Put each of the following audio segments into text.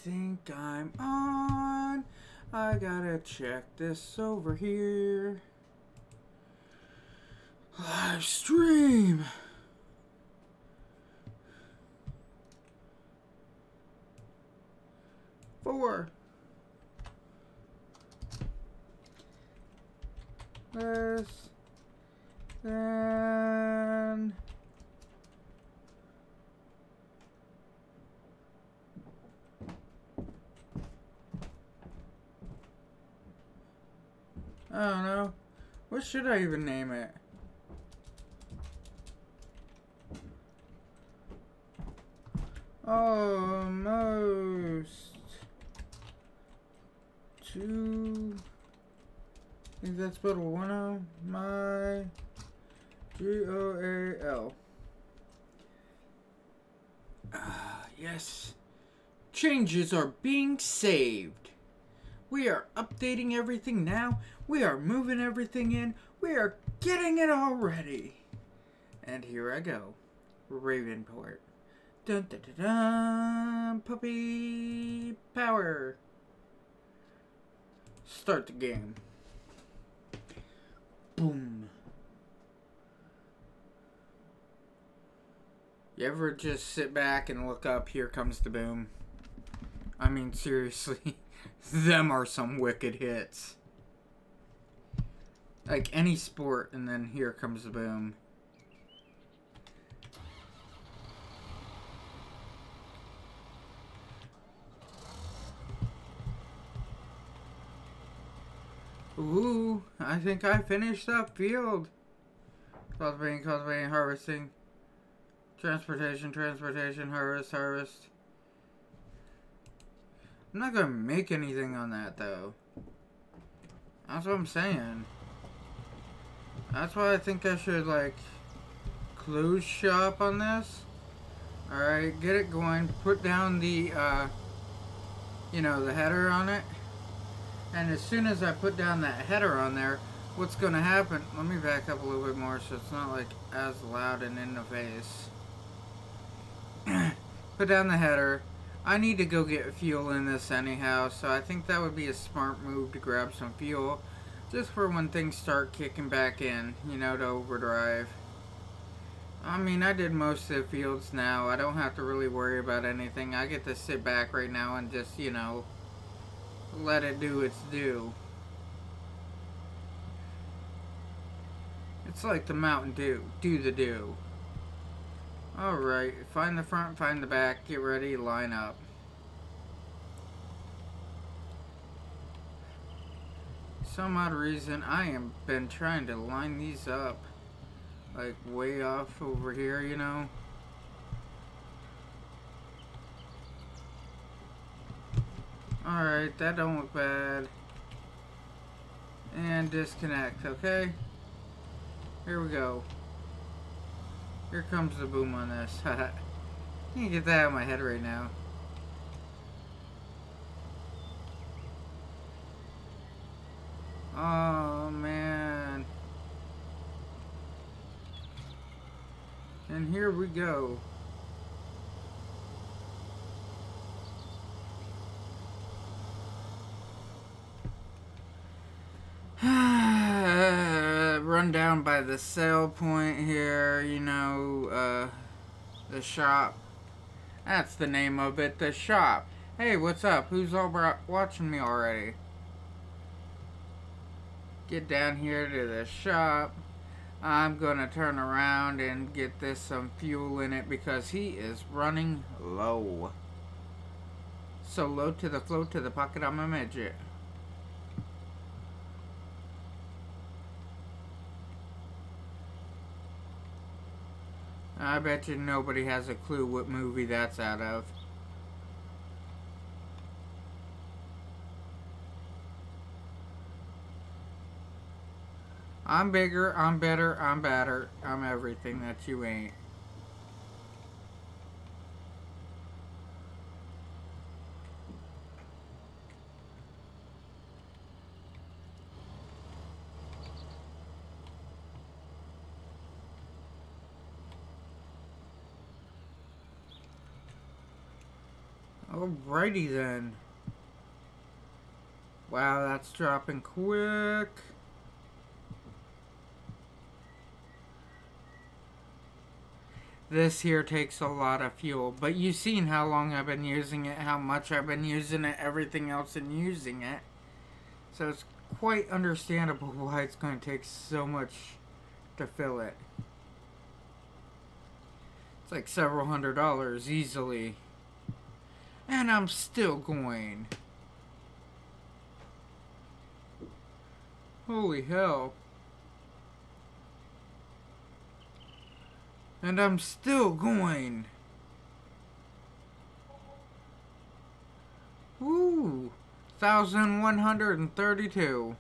think I'm on. I gotta check this over here. Live stream. Four. Less than. I don't know. What should I even name it? Almost two. I think that's spelled with one O. My GOAL. Yes. Changes are being saved. We are updating everything now. We are moving everything in. We are getting it all ready. And here I go. Ravenport. Dun dun dun dun. Puppy power. Start the game. Boom. You ever just sit back and look up, here comes the boom? I mean, seriously. Them are some wicked hits. Like any sport, and then here comes the boom. Ooh, I think I finished that field. Cultivating, cultivating, harvesting. Transportation, transportation, harvest, harvest. I'm not gonna make anything on that, though. That's what I'm saying. That's why I think I should, like, close shop on this. Alright, get it going. Put down the, you know, the header on it. And as soon as I put down that header on there, what's gonna happen... Let me back up a little bit more so it's not, like, as loud and in the face. Put down the header. I need to go get fuel in this anyhow, so I think that would be a smart move to grab some fuel. Just for when things start kicking back in, you know, to overdrive. I mean, I did most of the fields now. I don't have to really worry about anything. I get to sit back right now and just, you know, let it do its due. It's like the Mountain Dew. Do the do. Alright, find the front, find the back, get ready, line up. Some odd reason, I am been trying to line these up, like way off over here, you know. Alright, that don't look bad. And disconnect, okay? Here we go. Here comes the boom on this. I can't get that out of my head right now. Oh, man. And here we go. Run down by the sale point here, you know, the shop. That's the name of it, the shop. Hey, what's up? Who's all watching me already? Get down here to the shop. I'm gonna turn around and get this some fuel in it because he is running low. So low to the float to the pocket, I'm a midget. I bet you nobody has a clue what movie that's out of. I'm bigger, I'm better, I'm badder, I'm everything that you ain't. Alrighty then. Wow, that's dropping quick. This here takes a lot of fuel, but you've seen how long I've been using it, how much I've been using it, everything else in using it. So it's quite understandable why it's going to take so much to fill it. It's like several $100s easily. And I'm still going. Holy hell. And I'm still going. Woo! 1,132.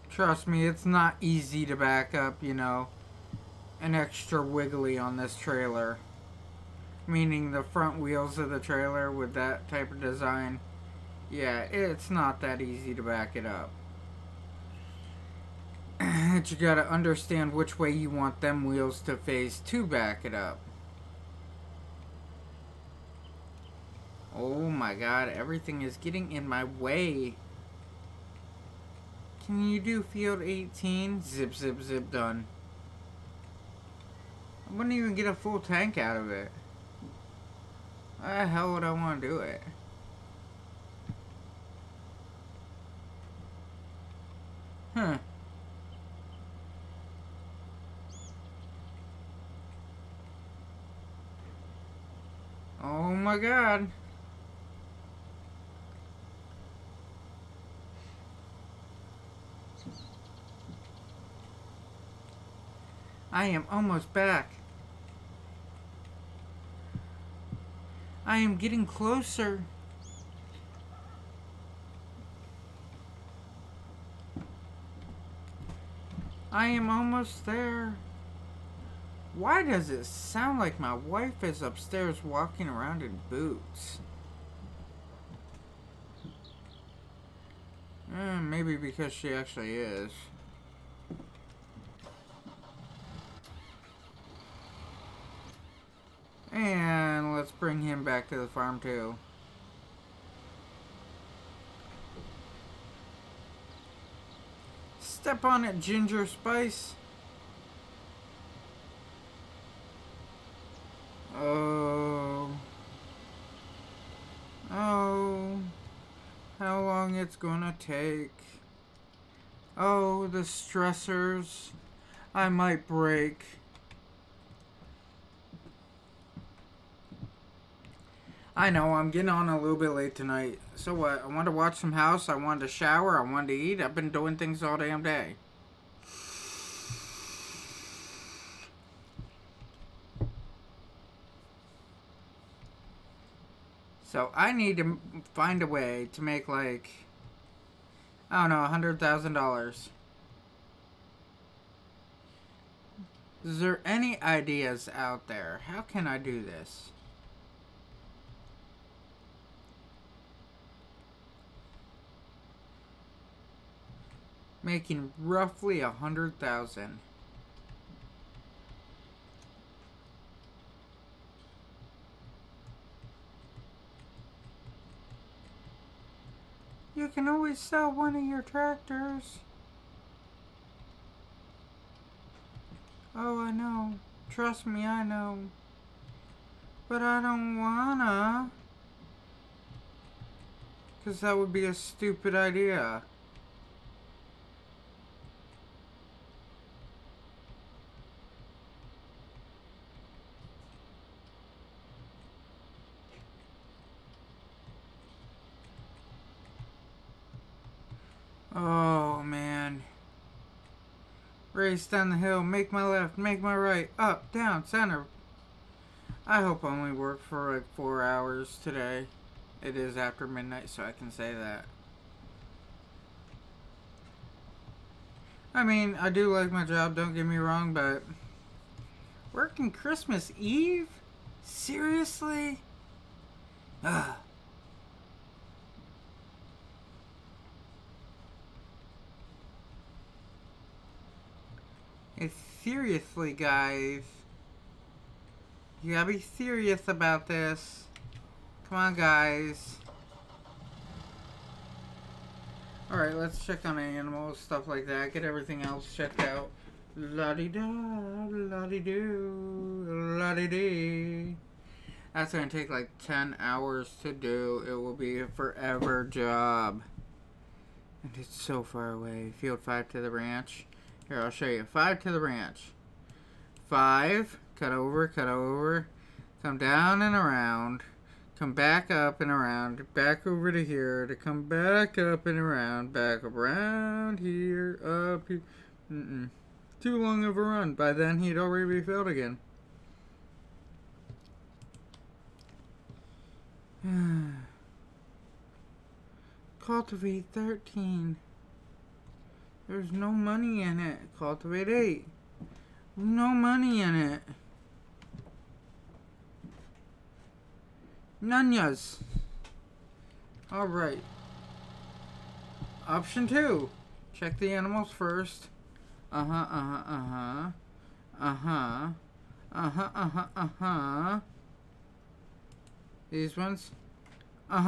Trust me, it's not easy to back up, you know, an extra wiggly on this trailer. Meaning the front wheels of the trailer with that type of design. Yeah, it's not that easy to back it up. But you gotta understand which way you want them wheels to face to back it up. Oh my god, everything is getting in my way. Can you do field 18? Zip, zip, zip, done. I wouldn't even get a full tank out of it. Why the hell would I want to do it? Huh. Oh my god. I am almost back. I am getting closer. I am almost there. Why does it sound like my wife is upstairs walking around in boots? Maybe because she actually is. And let's bring him back to the farm too. Step on it, Ginger Spice. Oh. Oh. How long it's gonna take. Oh, the stressors. I might break. I know, I'm getting on a little bit late tonight. So what? I wanted to watch some house, I wanted to shower, I wanted to eat. I've been doing things all damn day. So I need to find a way to make like, I don't know, $100,000. Is there any ideas out there? How can I do this? Making roughly 100,000. You can always sell one of your tractors. Oh, I know. Trust me, I know. But I don't wanna. 'Cause that would be a stupid idea. Oh, man. Race down the hill, make my left, make my right, up, down, center. I hope I only work for like 4 hours today. It is after midnight, so I can say that. I mean, I do like my job, don't get me wrong, but working Christmas Eve? Seriously? Ugh. It's seriously, guys. You gotta be serious about this. Come on, guys. Alright, let's check on animals, stuff like that. Get everything else checked out. La-di-da, la-di-do, la-di-dee. That's gonna take like 10 hours to do. It will be a forever job. And it's so far away. Field 5 to the ranch. Here, I'll show you. 5 to the ranch. 5, cut over, come down and around, come back up and around, back over to here, to come back up and around, back around here, up here. Too long of a run. By then, he'd already be filled again. Cultivate 13. There's no money in it. Cultivate 8. No money in it. Nanyas. Alright. Option 2. Check the animals first. These ones. Huh.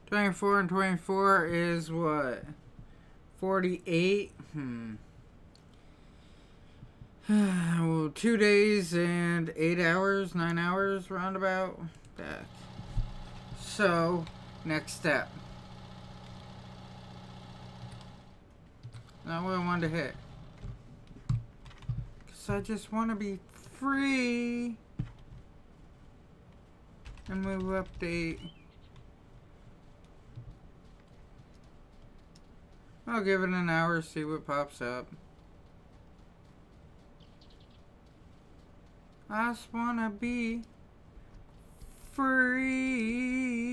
24 and 24 is what? 48? Well, 2 days and 8 hours, 9 hours, roundabout. That. So, next step. Not what I wanted to hit. Because I just want to be free. And move update. I'll give it an hour, see what pops up. I just wanna be free.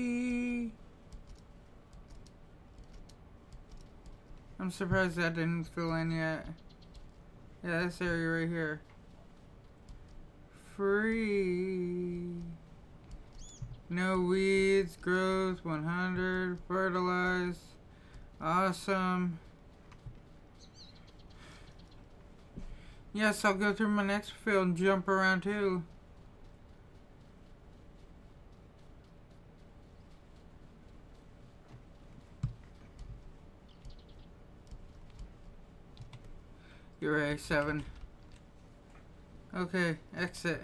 I'm surprised that didn't fill in yet. Yeah, this area right here. Free. No weeds, growth 100, fertilized. Awesome. Yes, I'll go through my next field and jump around too. You're A7. Okay, exit.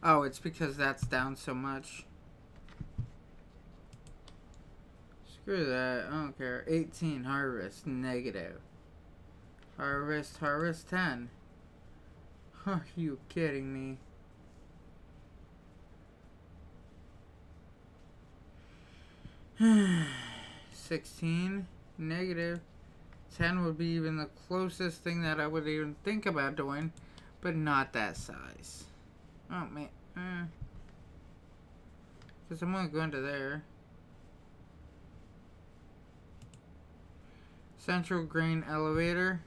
Oh, it's because that's down so much. Screw that. I don't care. 18 harvest. Negative. Harvest 10. Are you kidding me? $16. Negative. 10 would be even the closest thing that I would even think about doing, but not that size. Oh, man. Because I'm only going to there. Central grain elevator.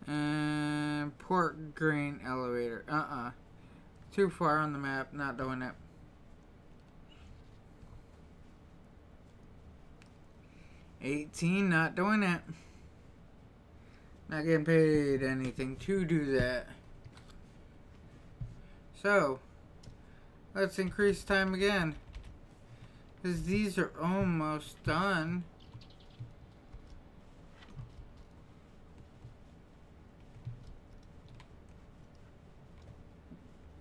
And pork grain elevator. Too far on the map. Not doing it. $18. Not doing it. Not getting paid anything to do that. So, let's increase time again. Because these are almost done.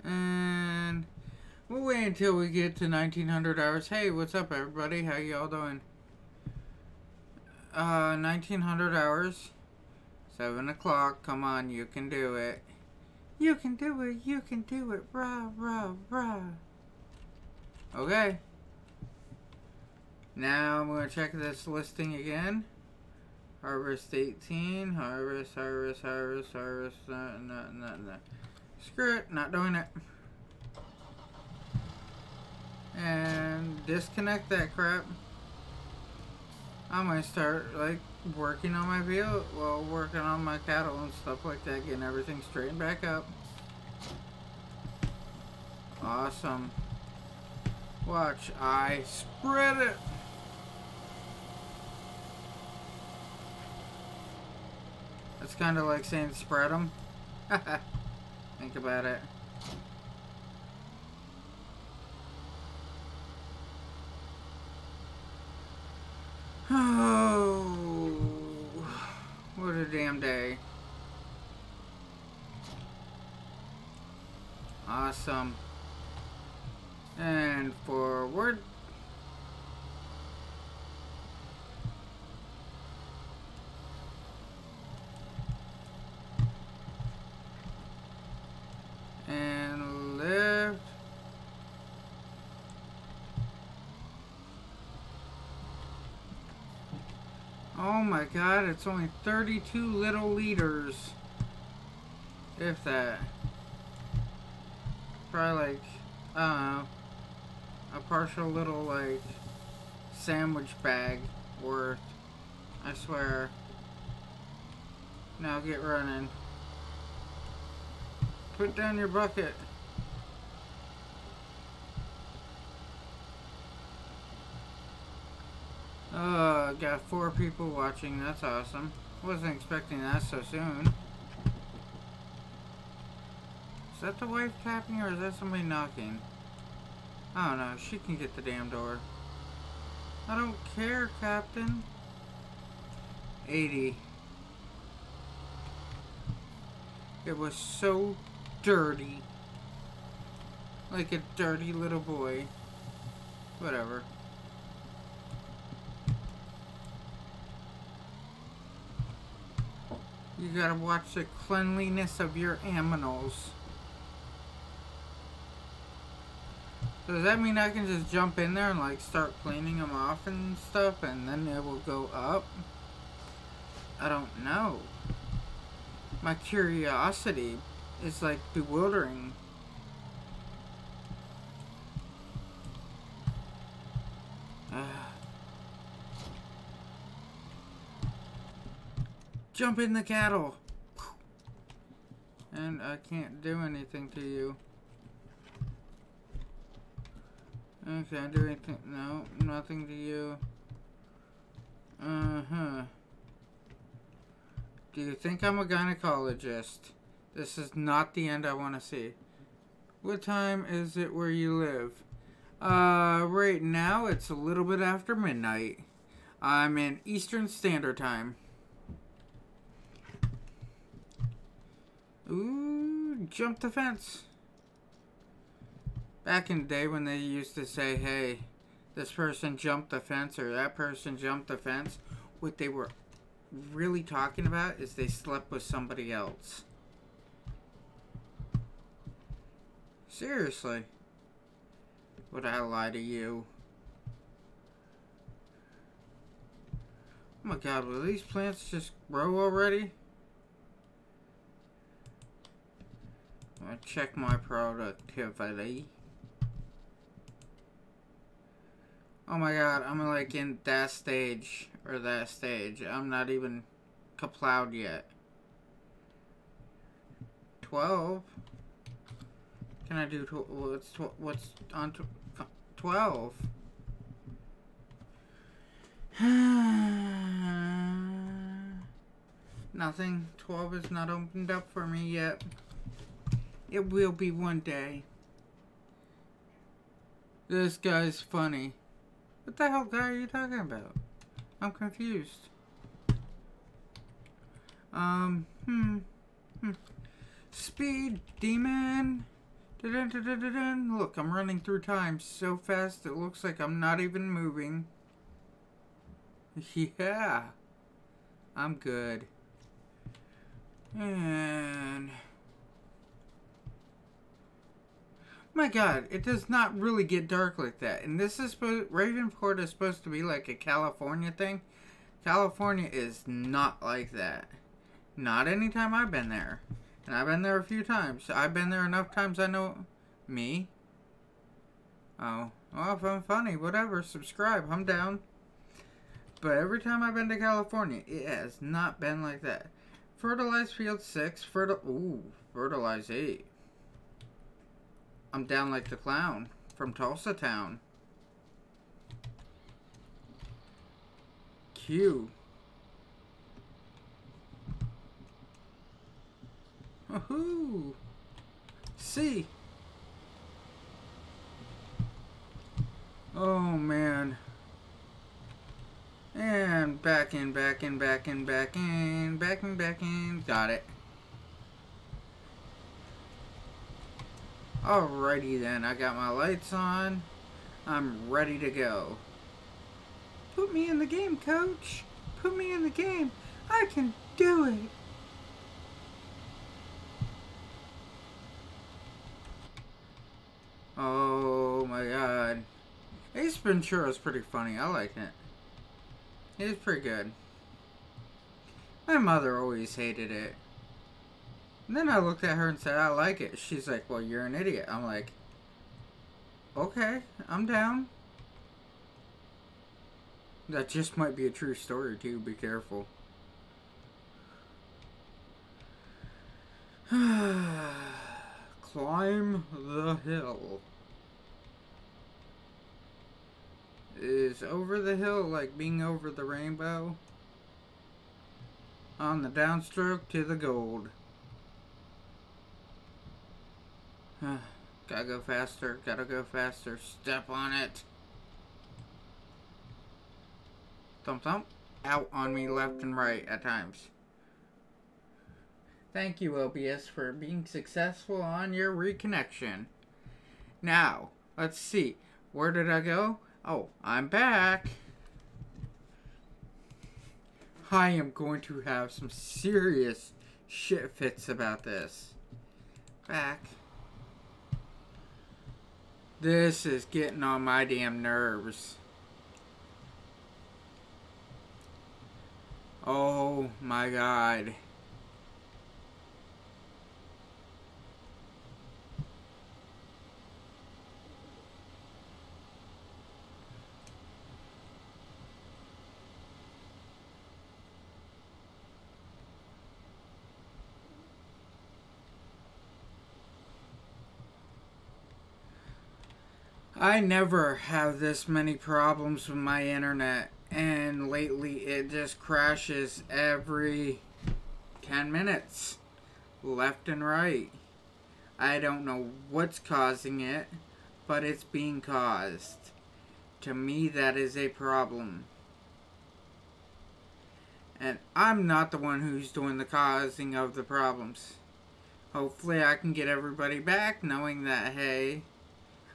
And we'll wait until we get to 1900 hours. Hey, what's up everybody? How y'all doing? 1900 hours. 7 o'clock. Come on, you can do it. You can do it. You can do it. Rah, rah, rah. Okay. Now I'm going to check this listing again. Harvest 18. Harvest. No. Screw it. Not doing it. And disconnect that crap. I'm going to start, like, working on my field. Well, working on my cattle and stuff like that. Getting everything straightened back up. Awesome. Watch, I spread it. It's kind of like saying spread them. Think about it. Oh, what a damn day. Awesome. And forward. And left. Oh my god, it's only 32 little liters. If that. Probably like, I don't know, a partial little like sandwich bag worth. I swear. Now get running. Put down your bucket. Got 4 people watching. That's awesome. Wasn't expecting that so soon. Is that the wife tapping or is that somebody knocking? I don't know. She can get the damn door. I don't care, Captain. 80. It was so dirty. Like a dirty little boy. Whatever. You gotta watch the cleanliness of your aminals. So does that mean I can just jump in there and like start cleaning them off and stuff and then it will go up? I don't know. My curiosity is like bewildering. Jump in the cattle. And I can't do anything to you. Okay, I do anything? No, nothing to you. Uh-huh. Do you think I'm a gynecologist? This is not the end I want to see. What time is it where you live? Right now it's a little bit after midnight. I'm in Eastern Standard Time. Ooh, jump the fence. Back in the day when they used to say, hey, this person jumped the fence or that person jumped the fence, what they were really talking about is they slept with somebody else. Seriously. Would I lie to you? Oh my god, will these plants just grow already? I'll check my productivity. Oh my god, I'm like in that stage, or that stage. I'm not even kaplowed yet. 12? Can I do, what's on 12? Nothing. 12 is not opened up for me yet. It will be one day. This guy's funny. What the hell guy are you talking about? I'm confused. Speed, demon. Look, I'm running through time so fast it looks like I'm not even moving. Yeah. I'm good. And... my god, it does not really get dark like that. And this is supposed, Ravenport is supposed to be like a California thing. California is not like that. Not anytime I've been there. And I've been there a few times. I've been there enough times I know me. Oh, well, if I'm funny, whatever, subscribe, I'm down. But every time I've been to California, it has not been like that. Fertilized field 6, fertilize 8. I'm down like the clown from Tulsa Town. Q. Woohoo! C. Oh man. And back in. Got it. Alrighty then, I got my lights on. I'm ready to go. Put me in the game, coach. Put me in the game. I can do it. Oh my god. Ace Ventura is pretty funny. I like it. It's pretty good. My mother always hated it. And then I looked at her and said, I like it. She's like, well, you're an idiot. I'm like, okay, I'm down. That just might be a true story, too. Be careful. Climb the hill. Is over the hill like being over the rainbow? On the downstroke to the gold. Gotta go faster, step on it. Thump thump. Out on me left and right at times. Thank you, OBS, for being successful on your reconnection. Now, let's see. Where did I go? Oh, I'm back. I am going to have some serious shit fits about this. Back. This is getting on my damn nerves. Oh my god. I never have this many problems with my internet, and lately it just crashes every 10 minutes, left and right. I don't know what's causing it, but it's being caused. To me, that is a problem. And I'm not the one who's doing the causing of the problems. Hopefully I can get everybody back knowing that, hey,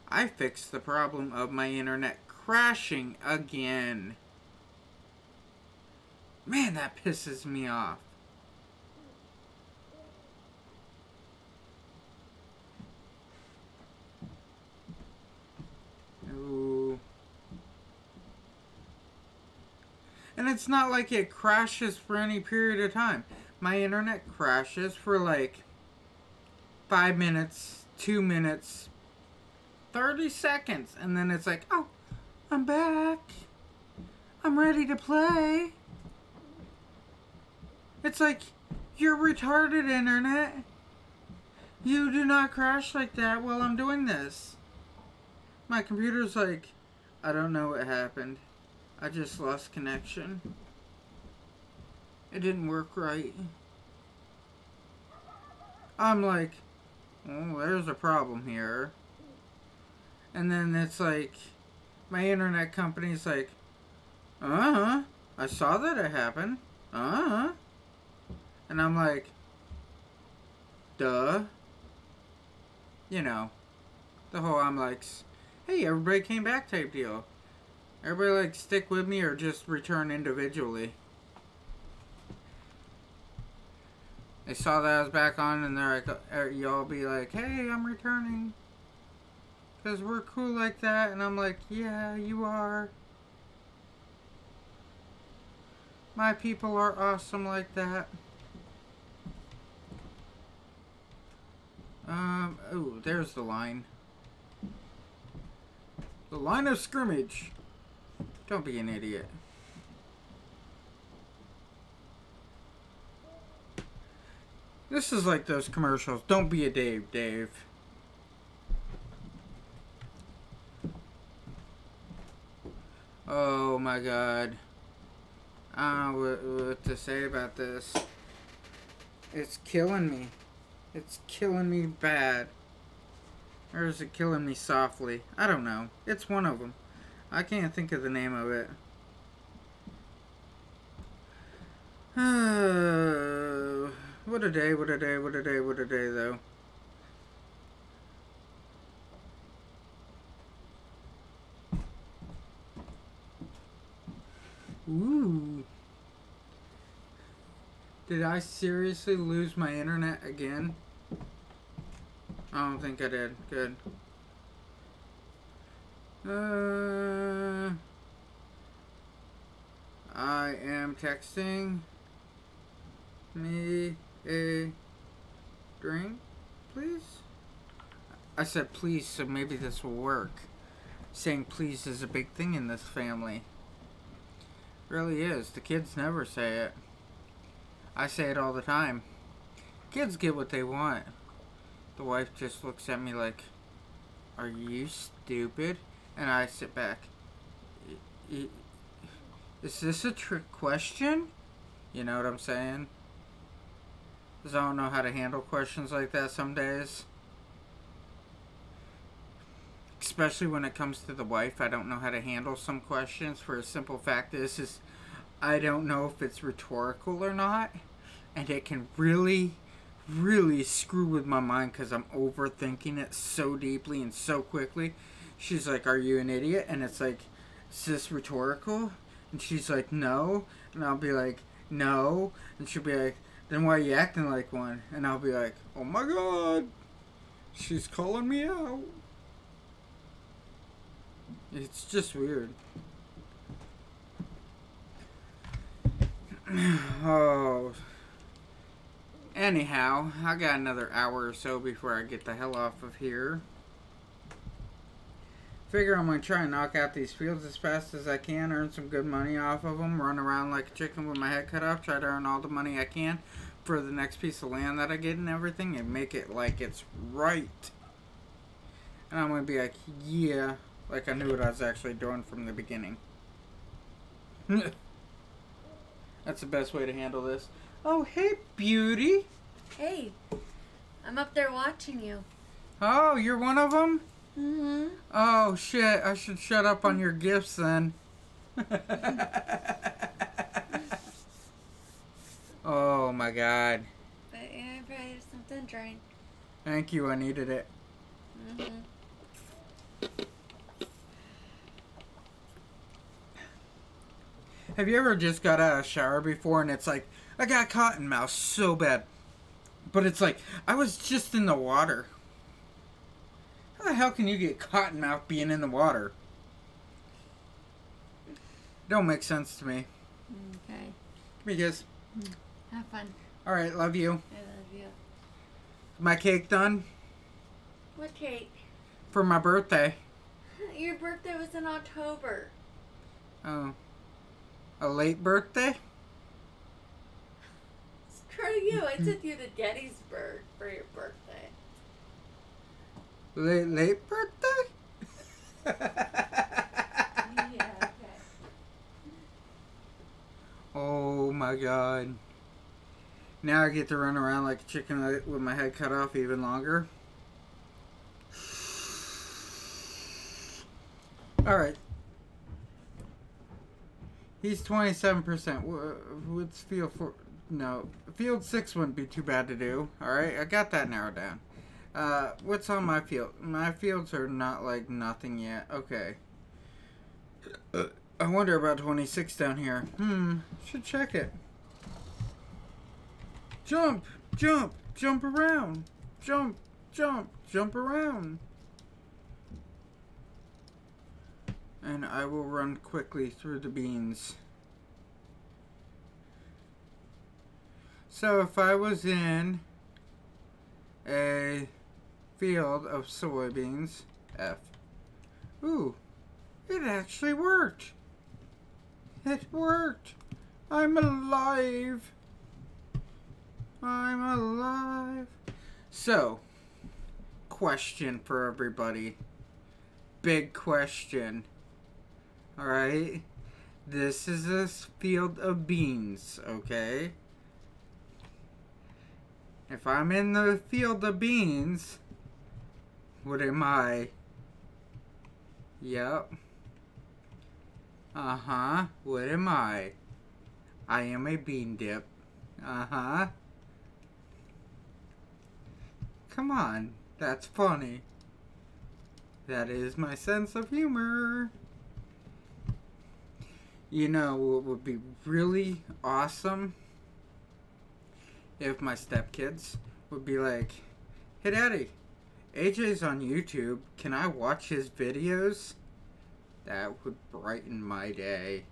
I fixed the problem of my internet crashing again. Man, that pisses me off. Ooh. And it's not like it crashes for any period of time. My internet crashes for like 5 minutes, 2 minutes, 30 seconds, and then it's like, oh, I'm back. I'm ready to play. It's like, you're retarded, internet. You do not crash like that while I'm doing this. My computer's like, I don't know what happened. I just lost connection. It didn't work right. I'm like, oh, there's a problem here. And then it's like, my internet company's like, I saw that it happened. And I'm like, duh. You know, the whole I'm like, hey, everybody came back type deal. Everybody like stick with me or just return individually. They saw that I was back on and they're like, y'all be like, hey, I'm returning. Because we're cool like that. And I'm like, yeah, you are. My people are awesome like that. Oh, there's the line. The line of scrimmage. Don't be an idiot. This is like those commercials. Don't be a Dave, Dave. Oh my god. I don't know what to say about this. It's killing me. It's killing me bad. Or is it killing me softly? I don't know. It's one of them. I can't think of the name of it. What a day, what a day, what a day, what a day, though. Ooh. Did I seriously lose my internet again? I don't think I did. Good. I am texting me a drink, please? I said please, so maybe this will work. Saying please is a big thing in this family. Really is. The kids never say it. I say it all the time. Kids get what they want. The wife just looks at me like, are you stupid? And I sit back. Is this a trick question? You know what I'm saying? Because I don't know how to handle questions like that some days. Especially when it comes to the wife. I don't know how to handle some questions for a simple fact is I don't know if it's rhetorical or not. And it can really screw with my mind because I'm overthinking it so deeply and so quickly. She's like, are you an idiot? And it's like, is this rhetorical? And she's like, no. And I'll be like, no. And she'll be like, then why are you acting like one? And I'll be like, oh my god, she's calling me out. It's just weird. Oh. Anyhow, I got another hour or so before I get the hell off of here. Figure I'm going to try and knock out these fields as fast as I can, earn some good money off of them, run around like a chicken with my head cut off, try to earn all the money I can for the next piece of land that I get and everything, and make it like it's right. And I'm going to be like, yeah, like I knew what I was actually doing from the beginning. That's the best way to handle this. Oh, hey, beauty. Hey, I'm up there watching you. Oh, you're one of them? Mm-hmm. Oh, shit. I should shut up on your gifts then. Oh, my God. But yeah, probably something to drink. Thank you. I needed it. Mm-hmm. Have you ever just got out of a shower before and it's like, I got cotton mouth so bad. But it's like, I was just in the water. How the hell can you get cotton mouth being in the water? Don't make sense to me. Okay. Give me a kiss. Have fun. Alright, love you. I love you. My cake done? What cake? For my birthday. Your birthday was in October. Oh. A late birthday? Screw you. I took you to Gettysburg for your birthday. Late birthday? Yeah, okay. Oh my god. Now I get to run around like a chicken with my head cut off even longer. Alright. He's 27%. What's field 4? No. Field 6 wouldn't be too bad to do. Alright, I got that narrowed down. What's on my field? My fields are not like nothing yet. Okay. I wonder about 26 down here. Should check it. Jump! Jump! Jump around! Jump! Jump! Jump around! And I will run quickly through the beans. So if I was in a field of soybeans, F. Ooh, it actually worked. It worked. I'm alive. I'm alive. So, question for everybody. Big question. Alright? This is a field of beans, okay? If I'm in the field of beans, what am I? Yep. Uh-huh. What am I? I am a bean dip. Uh-huh. Come on. That's funny. That is my sense of humor. You know what would be really awesome? If my stepkids would be like, "Hey Daddy, AJ's on YouTube. Can I watch his videos?" That would brighten my day.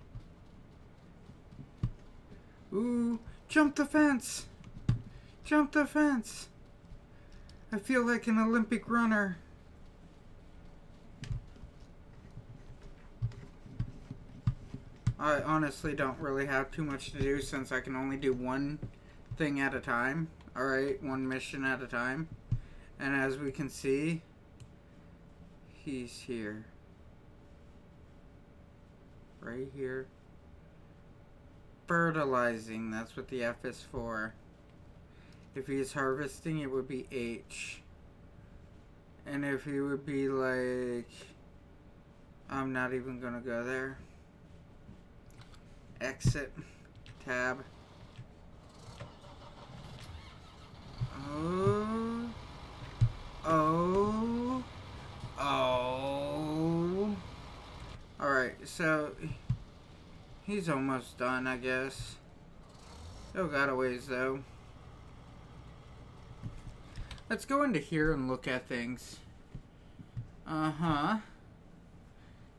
Ooh, jump the fence! Jump the fence! I feel like an Olympic runner. I honestly don't really have too much to do since I can only do one thing at a time. Alright, one mission at a time. And as we can see, he's here. Right here. Fertilizing, that's what the F is for. If he's harvesting, it would be H. And if he would be like... I'm not even gonna go there. Exit. Tab. Oh. Oh. Oh. Alright, so he's almost done, I guess. Still got a ways, though. Let's go into here and look at things. Uh-huh.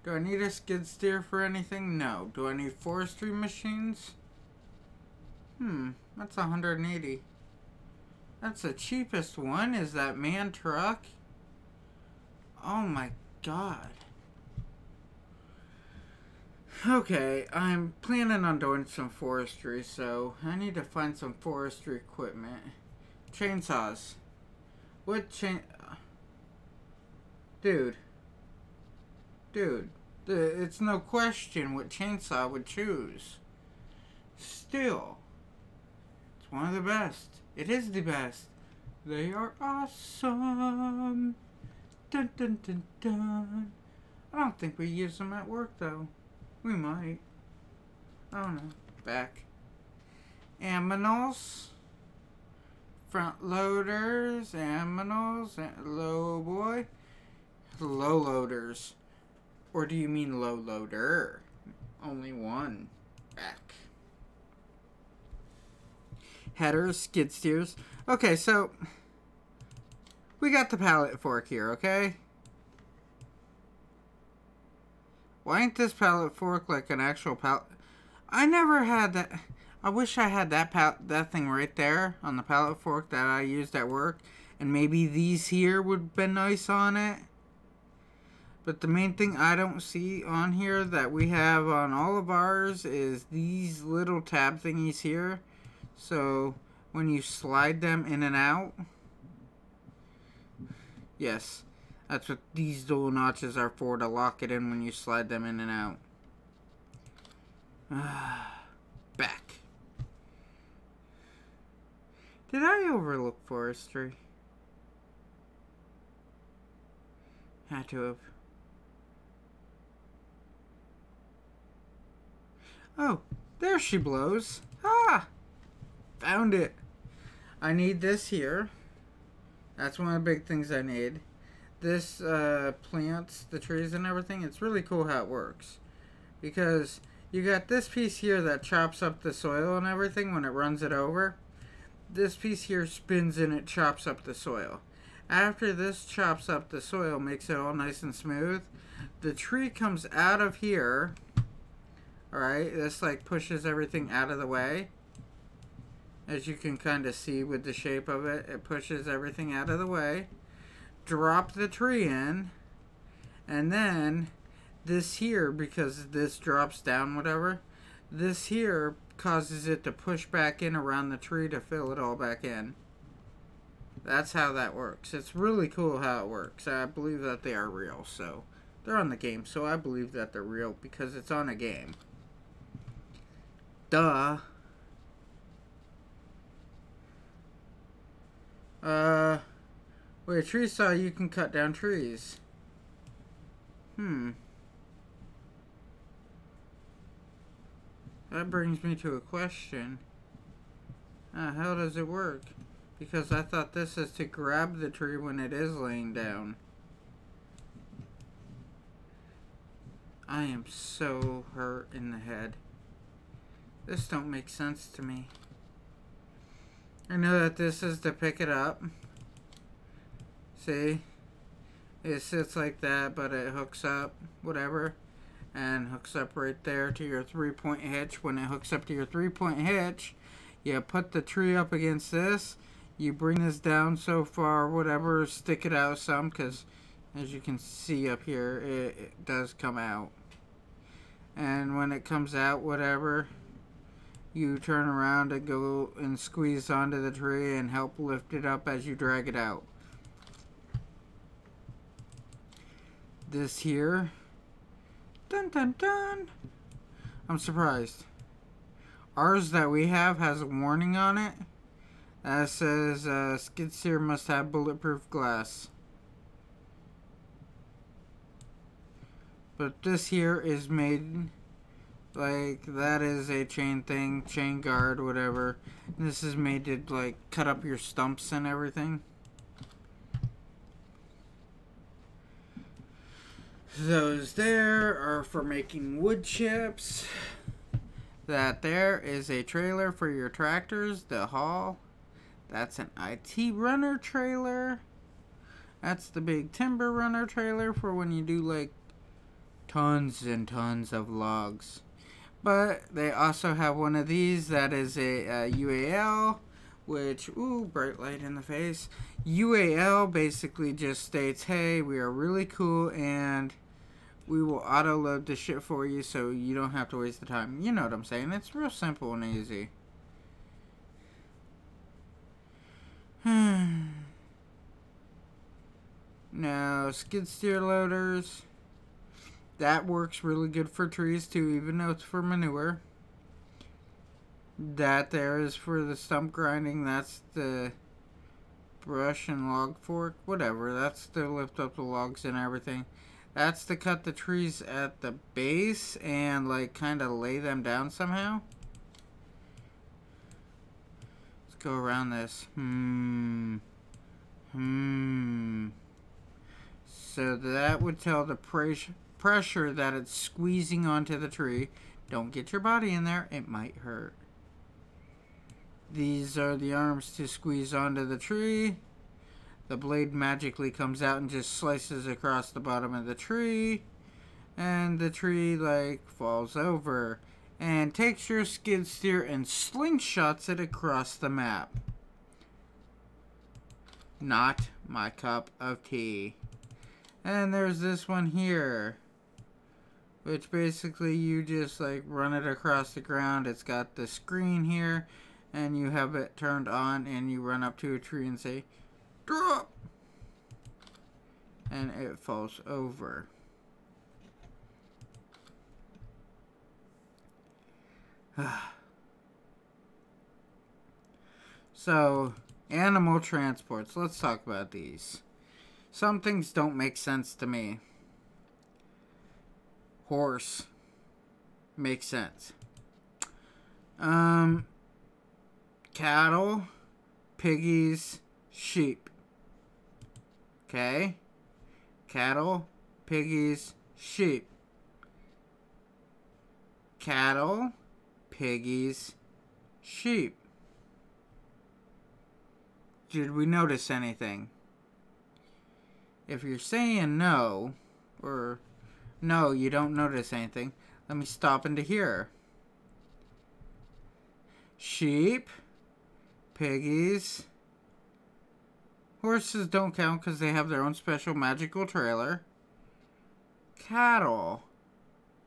Do I need a skid steer for anything? No. Do I need forestry machines? That's 180. That's the cheapest one, is that man truck. Oh my god. Okay, I'm planning on doing some forestry, so I need to find some forestry equipment. Chainsaws. What Dude. It's no question what chainsaw would choose. Still, it's one of the best. It is the best. They are awesome. Dun dun dun dun. I don't think we use them at work though. We might. I don't know. Back. Aminals. Front loaders. Aminals. Low boy. Low loaders. Or do you mean low loader? Only one. Back. Headers, skid steers. Okay, so we got the pallet fork here, okay? Why ain't this pallet fork like an actual pallet? I never had that. I wish I had that thing right there on the pallet fork that I used at work. And maybe these here would have been nice on it. But the main thing I don't see on here that we have on all of ours is these little tab thingies here. So when you slide them in and out. Yes, that's what these dual notches are for, to lock it in when you slide them in and out. Back. Did I overlook forestry? Had to have. Oh, there she blows. Ah! Found it. I need this here. That's one of the big things I need. This plants the trees and everything. It's really cool how it works. Because you got this piece here that chops up the soil and everything when it runs it over. This piece here spins and it chops up the soil. After this chops up the soil, makes it all nice and smooth, the tree comes out of here. Alright, this like pushes everything out of the way. As you can kind of see with the shape of it, it pushes everything out of the way. Drop the tree in. And then this here, because this drops down whatever, this here causes it to push back in around the tree to fill it all back in. That's how that works. It's really cool how it works. I believe that they are real, so They're on the game, so I believe that they're real because it's on a game. Duh. Wait, tree saw, you can cut down trees. That brings me to a question. How does it work? Because I thought this is to grab the tree when it is laying down. I am so hurt in the head. This don't make sense to me. I know that this is to pick it up. See? It sits like that, but it hooks up, whatever. And hooks up right there to your 3-point hitch. When it hooks up to your 3-point hitch, you put the tree up against this. You bring this down so far, whatever, stick it out some, because as you can see up here, it does come out. And when it comes out, whatever, you turn around and go and squeeze onto the tree and help lift it up as you drag it out. This here, dun dun dun, I'm surprised. Ours that we have has a warning on it that says skid steer must have bulletproof glass. But this here is made like that is a chain thing, chain guard, whatever. And this is made to like cut up your stumps and everything. Those there are for making wood chips. That there is a trailer for your tractors to haul. That's an IT runner trailer. That's the big timber runner trailer for when you do like tons and tons of logs. But they also have one of these that is a UAL, which, ooh, bright light in the face. UAL basically just states, hey, we are really cool and we will auto-load the shit for you so you don't have to waste the time. You know what I'm saying. It's real simple and easy. Now, skid steer loaders. That works really good for trees too, even though it's for manure. That there is for the stump grinding. That's the brush and log fork. Whatever. That's to lift up the logs and everything. That's to cut the trees at the base and like kind of lay them down somehow. Let's go around this. So that would tell the pressure that it's squeezing onto the tree. Don't get your body in there. It might hurt. These are the arms to squeeze onto the tree. The blade magically comes out and just slices across the bottom of the tree. And the tree, like, falls over. And takes your skid steer and slingshots it across the map. Not my cup of tea. And there's this one here. Which basically you just, like, run it across the ground. It's got the screen here. And you have it turned on and you run up to a tree and say, drop! And it falls over. So, animal transports. Let's talk about these. Some things don't make sense to me. Horse. Makes sense. Cattle, piggies, sheep. Okay? Cattle, piggies, sheep. Cattle, piggies, sheep. Did we notice anything? If you're saying no, or no, you don't notice anything, let me stop into here. Sheep, piggies, horses don't count because they have their own special magical trailer. Cattle.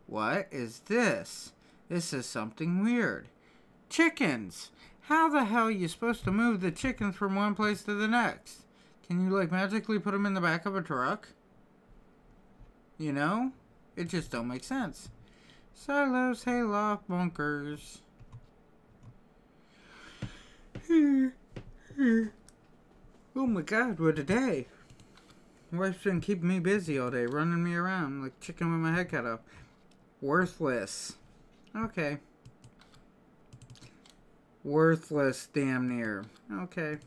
What is this? This is something weird. Chickens. How the hell are you supposed to move the chickens from one place to the next? Can you like magically put them in the back of a truck? You know? It just don't make sense. Silos, hayloft, bunkers. Oh my god, what a day. Wife's been keeping me busy all day, running me around like chicken with my head cut off. Worthless. Okay. Worthless, damn near. Okay.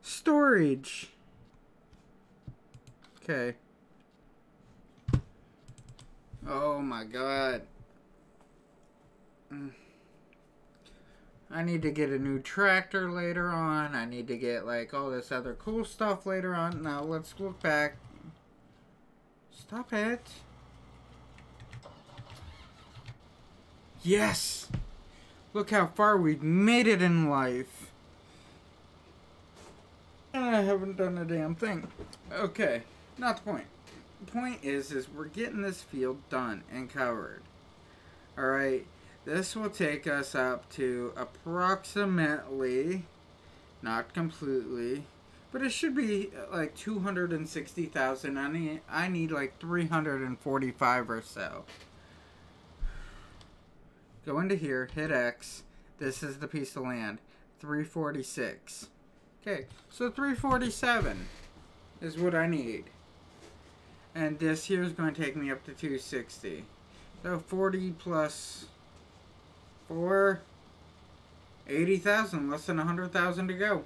Storage. Okay. Oh my god. I need to get a new tractor later on. I need to get like all this other cool stuff later on. Now let's look back. Stop it. Yes! Look how far we've made it in life. And I haven't done a damn thing. Okay, not the point. The point is we're getting this field done and covered. Alright, this will take us up to approximately, not completely, but it should be like 260,000. I need like 345 or so. Go into here, hit X. This is the piece of land. 346. Okay, so 347 is what I need. And this here is going to take me up to 260. So 40 plus 4, 80,000, less than 100,000 to go.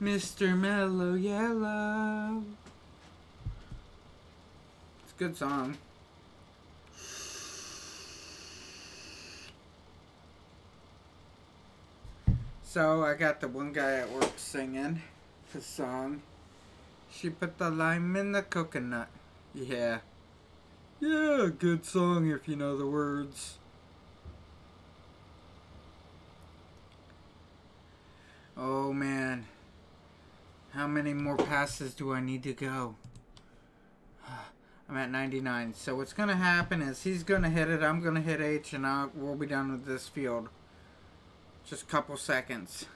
Mr. Mellow Yellow. It's a good song. So I got the one guy at work singing the song. She put the lime in the coconut. Yeah. Yeah, good song if you know the words. Oh man. How many more passes do I need to go? I'm at 99. So what's going to happen is he's going to hit it, I'm going to hit H, and we'll be done with this field. Just a couple seconds.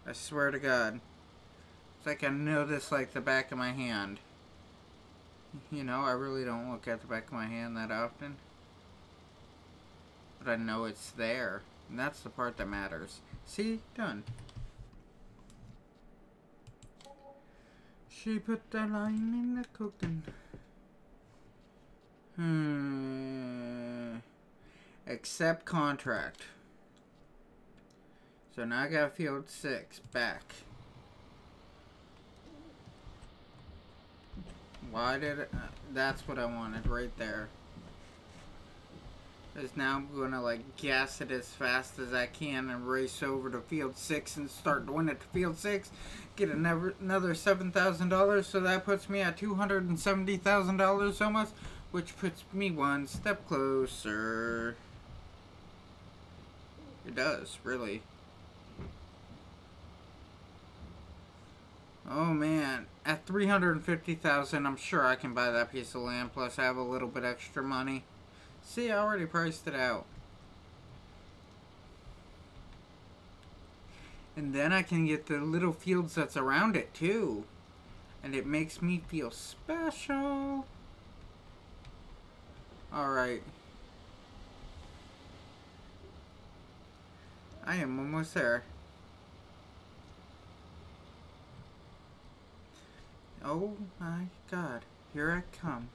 I swear to God. It's like I know this like the back of my hand. You know, I really don't look at the back of my hand that often. But I know it's there. And that's the part that matters. See? Done. She put the lime in the cooking. Accept contract. So now I got field 6 back. Why did it? That's what I wanted right there. Because now I'm going to like gas it as fast as I can and race over to field 6 and start doing it to field 6. Get another $7,000. So that puts me at $270,000 almost. Which puts me one step closer. It does, really. Oh man, at $350,000, I'm sure I can buy that piece of land. Plus, I have a little bit extra money. See, I already priced it out. And then I can get the little fields that's around it too, and it makes me feel special. All right, I am almost there. Oh my God, here I come.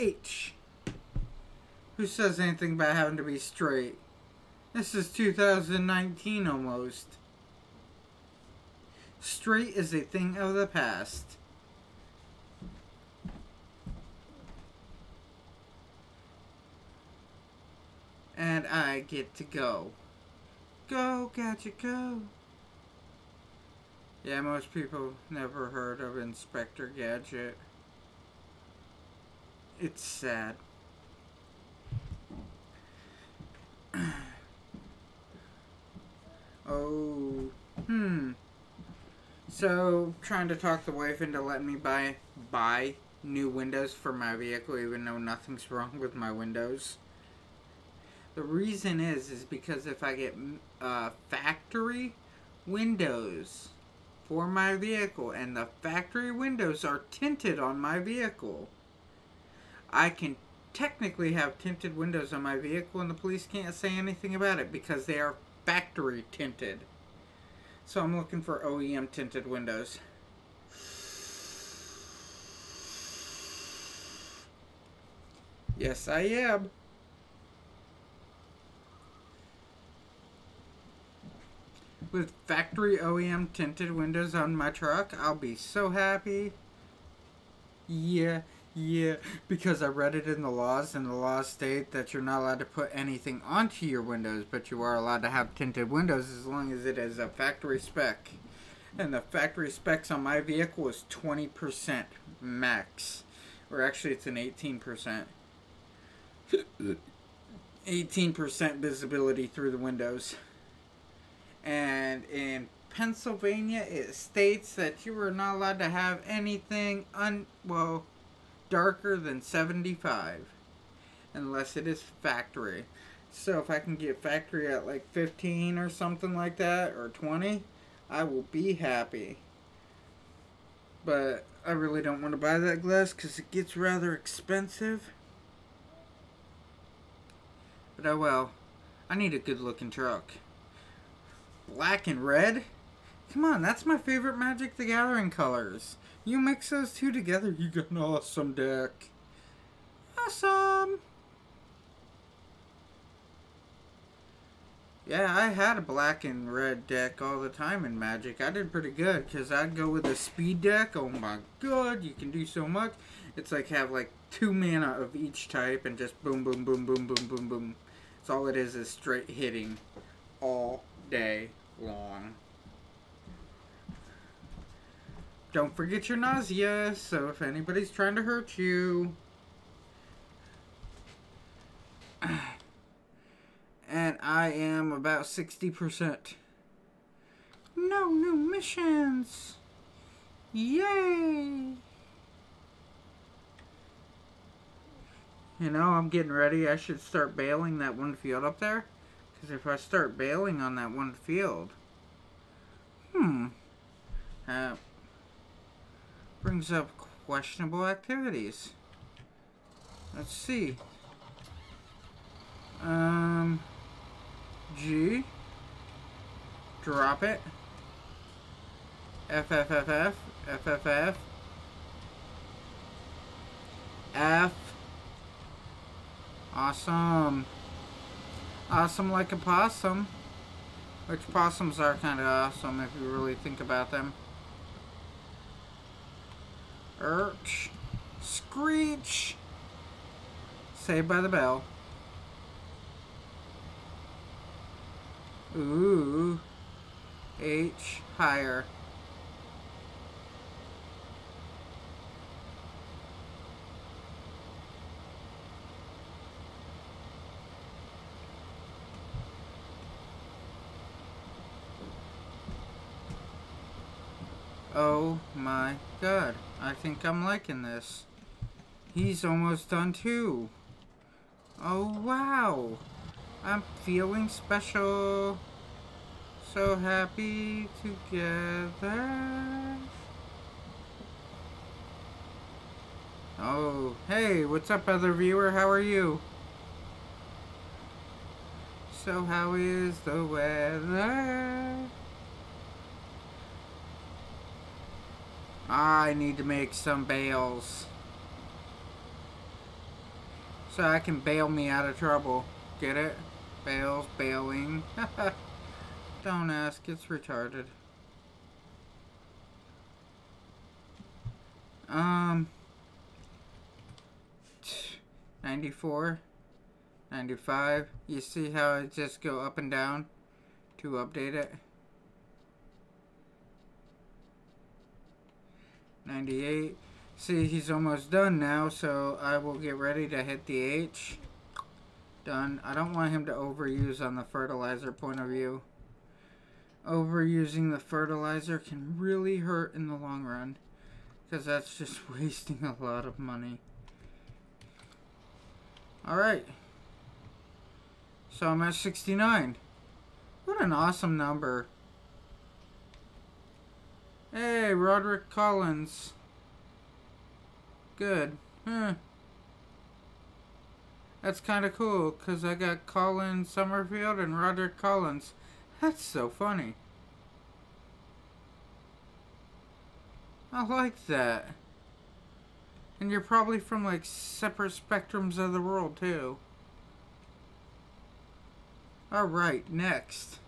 H. Who says anything about having to be straight? This is 2019 almost. Straight is a thing of the past. And I get to go. Go, Gadget, go. Yeah, most people never heard of Inspector Gadget. It's sad. Oh, So, trying to talk the wife into letting me buy new windows for my vehicle, even though nothing's wrong with my windows. The reason is because if I get factory windows for my vehicle, and the factory windows are tinted on my vehicle, I can technically have tinted windows on my vehicle and the police can't say anything about it because they are factory tinted. So I'm looking for OEM tinted windows. Yes, I am. With factory OEM tinted windows on my truck, I'll be so happy. Yeah, because I read it in the laws, and the laws state that you're not allowed to put anything onto your windows, but you are allowed to have tinted windows as long as it is a factory spec. And the factory specs on my vehicle is 20% max. Or actually, it's an 18%. 18% visibility through the windows. And in Pennsylvania, it states that you are not allowed to have anything darker than 75 unless it is factory. So if I can get factory at like 15 or something like that, or 20, I will be happy. But I really don't want to buy that glass because it gets rather expensive. But oh well, I need a good looking truck. Black and red? Come on, that's my favorite Magic the Gathering colors. You mix those two together, you got an awesome deck. Awesome! Yeah, I had a black and red deck all the time in Magic. I did pretty good because I'd go with a speed deck. Oh my god, you can do so much. It's like have like 2 mana of each type and just boom, boom, boom, boom, boom, boom, boom. That's all it is straight hitting all day long. Don't forget your nausea, so if anybody's trying to hurt you. And I am about 60%. No new missions! Yay! You know, I'm getting ready. I should start bailing that one field up there. Because if I start bailing on that one field... brings up questionable activities. Let's see. G. Drop it. FFFF. FFF. F. Awesome. Awesome like a possum. Which possums are kind of awesome if you really think about them. Urch. Screech. Saved by the Bell. Ooh. H. Higher. Oh my god. I think I'm liking this. He's almost done too. Oh wow. I'm feeling special. So happy together. Oh, hey, what's up, other viewer? How are you? So how is the weather? I need to make some bales. So I can bail me out of trouble. Get it? Bales, bailing. Don't ask, it's retarded. 94, 95. You see how it just go up and down to update it? 98. See, he's almost done now, so I will get ready to hit the H. Done. I don't want him to overuse on the fertilizer point of view. Overusing the fertilizer can really hurt in the long run, because that's just wasting a lot of money. Alright. So I'm at 69. What an awesome number. Hey, Roderick Collins. Good. Huh. That's kind of cool, because I got Colin Summerfield and Roderick Collins. That's so funny. I like that. And you're probably from, like, separate spectrums of the world, too. Alright, next.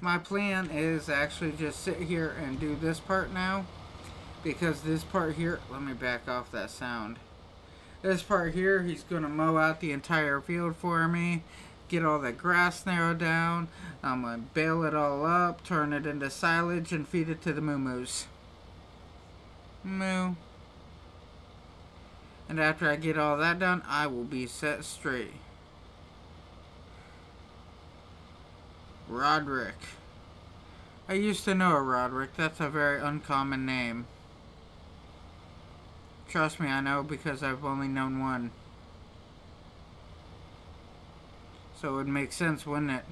My plan is actually just sit here and do this part now. Because this part here... Let me back off that sound. This part here, he's going to mow out the entire field for me. Get all the grass narrowed down. I'm going to bale it all up, turn it into silage, and feed it to the moo-moos. Moo. And after I get all that done, I will be set straight. Roderick. I used to know a Roderick. That's a very uncommon name. Trust me, I know, because I've only known one. So it would make sense, wouldn't it?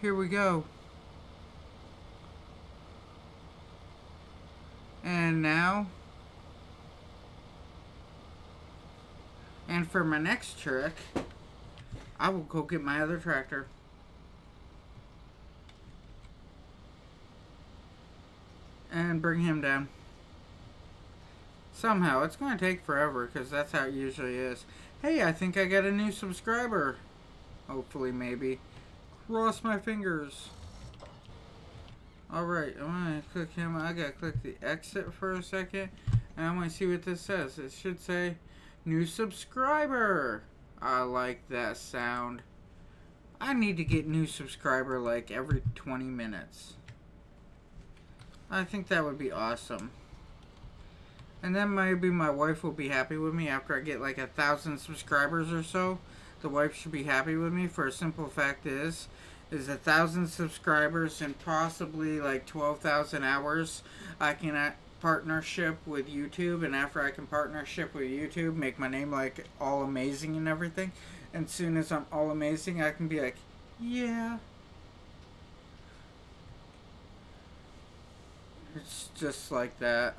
Here we go. And now... And for my next trick, I will go get my other tractor. And bring him down. Somehow. It's going to take forever, because that's how it usually is. Hey, I think I got a new subscriber. Hopefully, maybe. Cross my fingers. Alright, I'm going to click him. I got to click the exit for a second. And I'm going to see what this says. It should say, new subscriber. I like that sound. I need to get new subscriber like every 20 minutes. I think that would be awesome. And then maybe my wife will be happy with me after I get like 1,000 subscribers or so. The wife should be happy with me for a simple fact is 1,000 subscribers and possibly like 12,000 hours. I can partnership with YouTube, and after I can partnership with YouTube, make my name like all amazing and everything. And as soon as I'm all amazing, I can be like, yeah. It's just like that.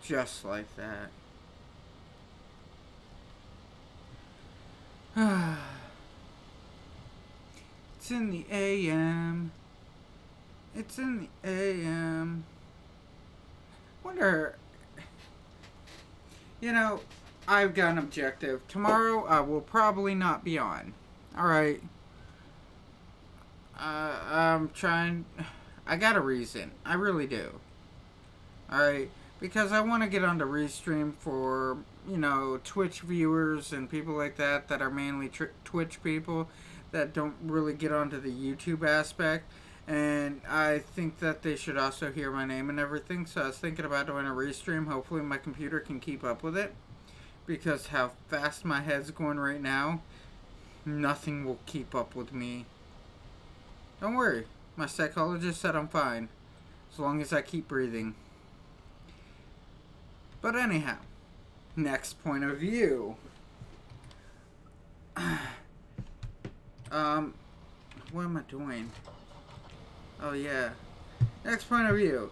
Just like that. It's in the AM. It's in the AM. Wonder... You know, I've got an objective. Tomorrow, I will probably not be on. Alright. I'm trying... I got a reason. I really do. Alright. Because I want to get onto Restream for, you know, Twitch viewers and people like that that are mainly Twitch people that don't really get onto the YouTube aspect. And I think that they should also hear my name and everything. So I was thinking about doing a Restream. Hopefully my computer can keep up with it. Because how fast my head's going right now, nothing will keep up with me. Don't worry. My psychologist said I'm fine. As long as I keep breathing. But anyhow, next point of view. What am I doing? Oh yeah. Next point of view.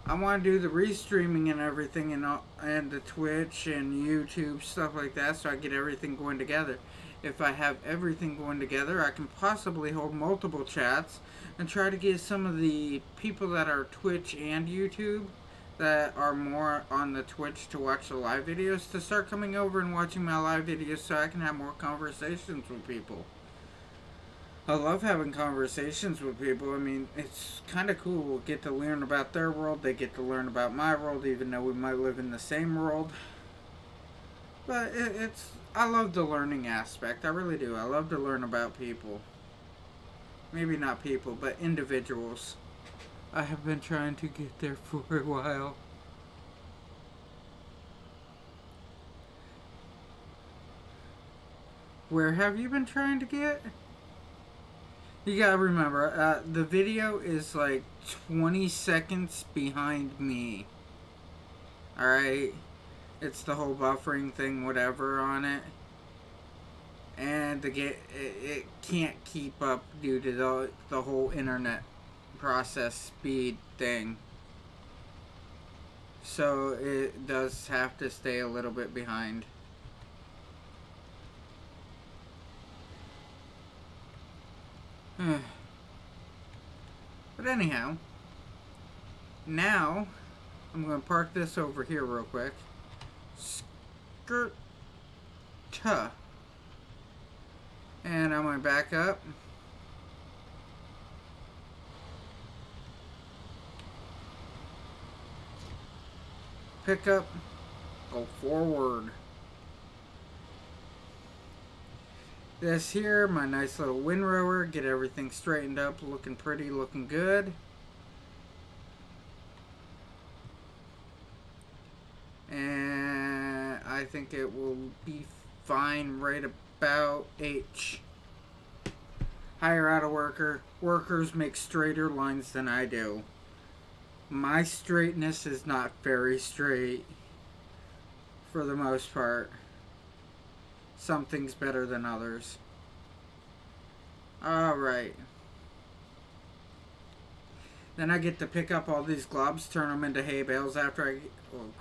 I want to do the restreaming and everything and the Twitch and YouTube stuff like that so I get everything going together. If I have everything going together, I can possibly hold multiple chats and try to get some of the people that are Twitch and YouTube that are more on the Twitch to watch the live videos to start coming over and watching my live videos so I can have more conversations with people. I love having conversations with people. I mean, it's kind of cool. We'll get to learn about their world. They get to learn about my world, even though we might live in the same world. But I love the learning aspect. I really do. I love to learn about people. Maybe not people, but individuals. I have been trying to get there for a while. Where have you been trying to get? You gotta remember, the video is like 20 seconds behind me. Alright? It's the whole buffering thing, whatever, on it. And it can't keep up due to the whole internet process speed thing. So it does have to stay a little bit behind. But anyhow, now I'm going to park this over here real quick. Skirt. Tuh. And I'm going to back up. Pick up. Go forward. This here, my nice little windrower. Get everything straightened up. Looking pretty, looking good. And I think it will be fine right about H. Hire out a worker. Workers make straighter lines than I do. My straightness is not very straight for the most part. Some things better than others. Alright. Then I get to pick up all these globs, turn them into hay bales or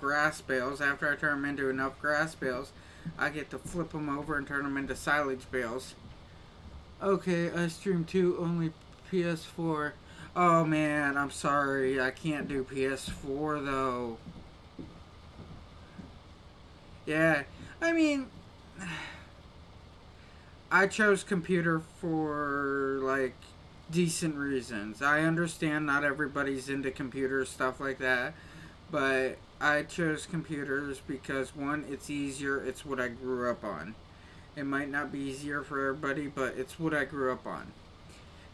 grass bales. After I turn them into enough grass bales, I get to flip them over and turn them into silage bales. Okay, I stream 2, only PS4. Oh man, I'm sorry. I can't do PS4 though. Yeah, I mean, I chose computer for like decent reasons. I understand not everybody's into computers, stuff like that, but I chose computers because one, it's easier, it's what I grew up on. It might not be easier for everybody, but it's what I grew up on.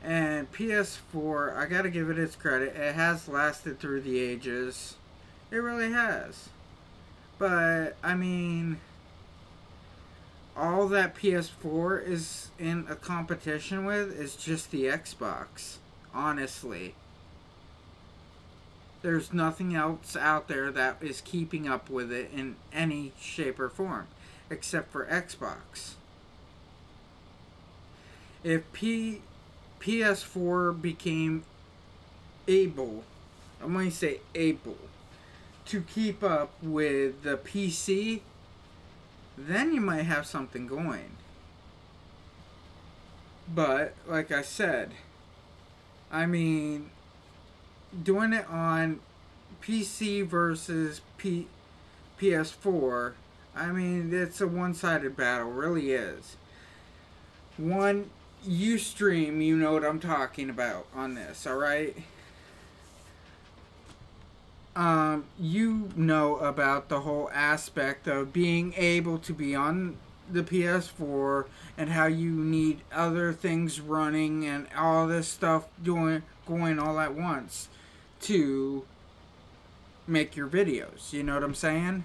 And PS4, I gotta give it its credit, it has lasted through the ages. It really has. But, I mean, all that PS4 is in a competition with is just the Xbox. Honestly. There's nothing else out there that is keeping up with it in any shape or form. Except for Xbox. If PS4 became able, I'm going to say able, to keep up with the PC, then you might have something going. But, like I said, I mean, doing it on PC versus PS4, I mean, it's a one-sided battle, really is. One, you stream, you know what I'm talking about on this, alright? You know about the whole aspect of being able to be on the PS4 and how you need other things running and all this stuff going all at once to make your videos. You know what I'm saying?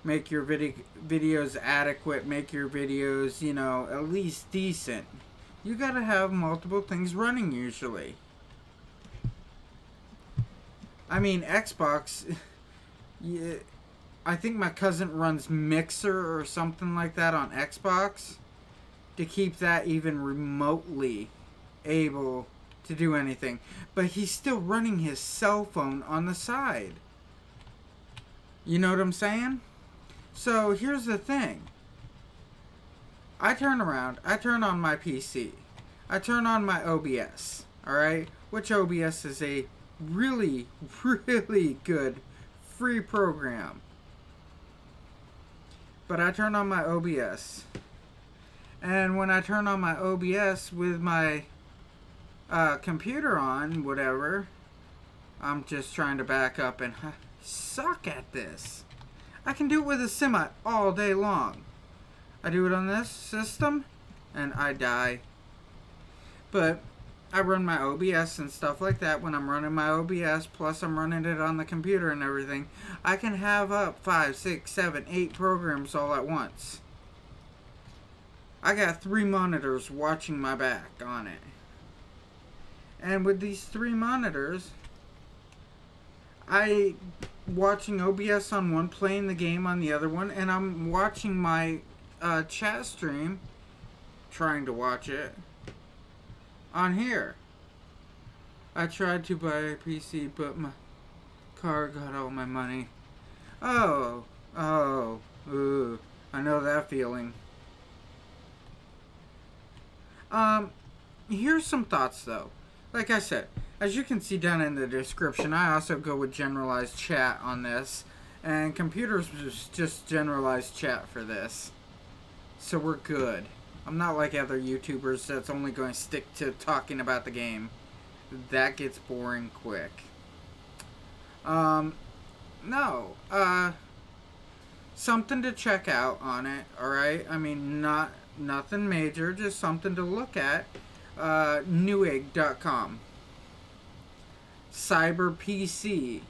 Make your videos adequate, make your videos, you know, at least decent. You gotta have multiple things running usually. I mean, Xbox, yeah, I think my cousin runs Mixer or something like that on Xbox to keep that even remotely able to do anything. But he's still running his cell phone on the side. You know what I'm saying? So, here's the thing. I turn around, I turn on my PC. I turn on my OBS, alright? Which OBS is a really, really good free program. But I turn on my OBS. And when I turn on my OBS with my computer on, whatever, I'm just trying to back up and suck at this. I can do it with a Semi all day long. I do it on this system and I die. But I run my OBS and stuff like that. When I'm running my OBS, plus I'm running it on the computer and everything, I can have up 5, 6, 7, 8 programs all at once. I got 3 monitors watching my back on it. And with these 3 monitors, I watching OBS on one, playing the game on the other one, and I'm watching my chat stream, trying to watch it, on here. I tried to buy a PC, but my car got all my money. Oh, ooh, I know that feeling. Here's some thoughts though. Like I said, as you can see down in the description, I also go with generalized chat on this, and computers just generalized chat for this. So we're good. I'm not like other YouTubers that's only going to stick to talking about the game. That gets boring quick. No, something to check out on it, alright? I mean, nothing major, just something to look at. Newegg.com. CyberPC.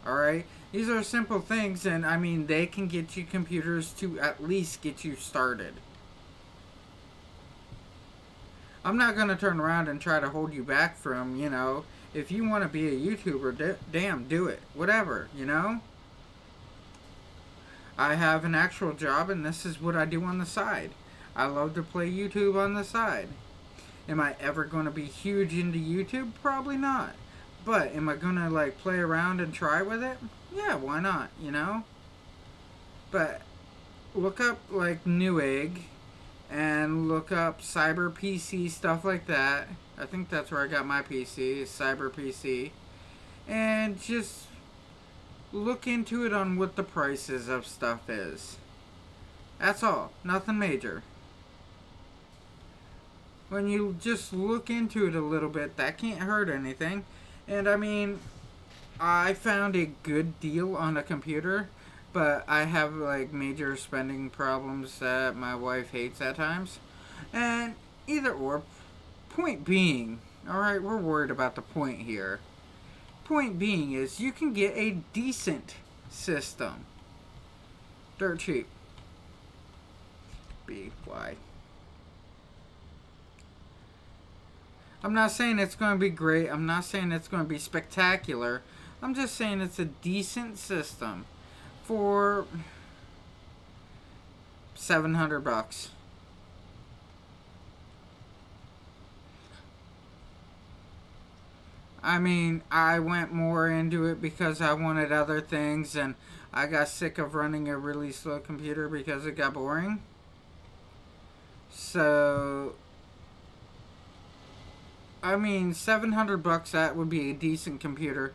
Alright? These are simple things, and I mean, they can get you computers to at least get you started. I'm not going to turn around and try to hold you back from, you know, if you want to be a YouTuber, damn, do it. Whatever, you know? I have an actual job, and this is what I do on the side. I love to play YouTube on the side. Am I ever going to be huge into YouTube? Probably not. But am I going to, like, play around and try with it? Yeah, why not, you know? But look up, like, Newegg, and look up CyberPC, stuff like that. I think that's where I got my PC, CyberPC. And just look into it on what the prices of stuff is. That's all. Nothing major. When you just look into it a little bit, that can't hurt anything. And I mean, I found a good deal on a computer, but I have like major spending problems that my wife hates at times. And either or, point being, alright, we're worried about the point here. Point being is you can get a decent system. Dirt cheap. B-Y. I'm not saying it's going to be great. I'm not saying it's going to be spectacular. I'm just saying it's a decent system for $700. I mean, I went more into it because I wanted other things, and I got sick of running a really slow computer because it got boring. So I mean, $700, that would be a decent computer.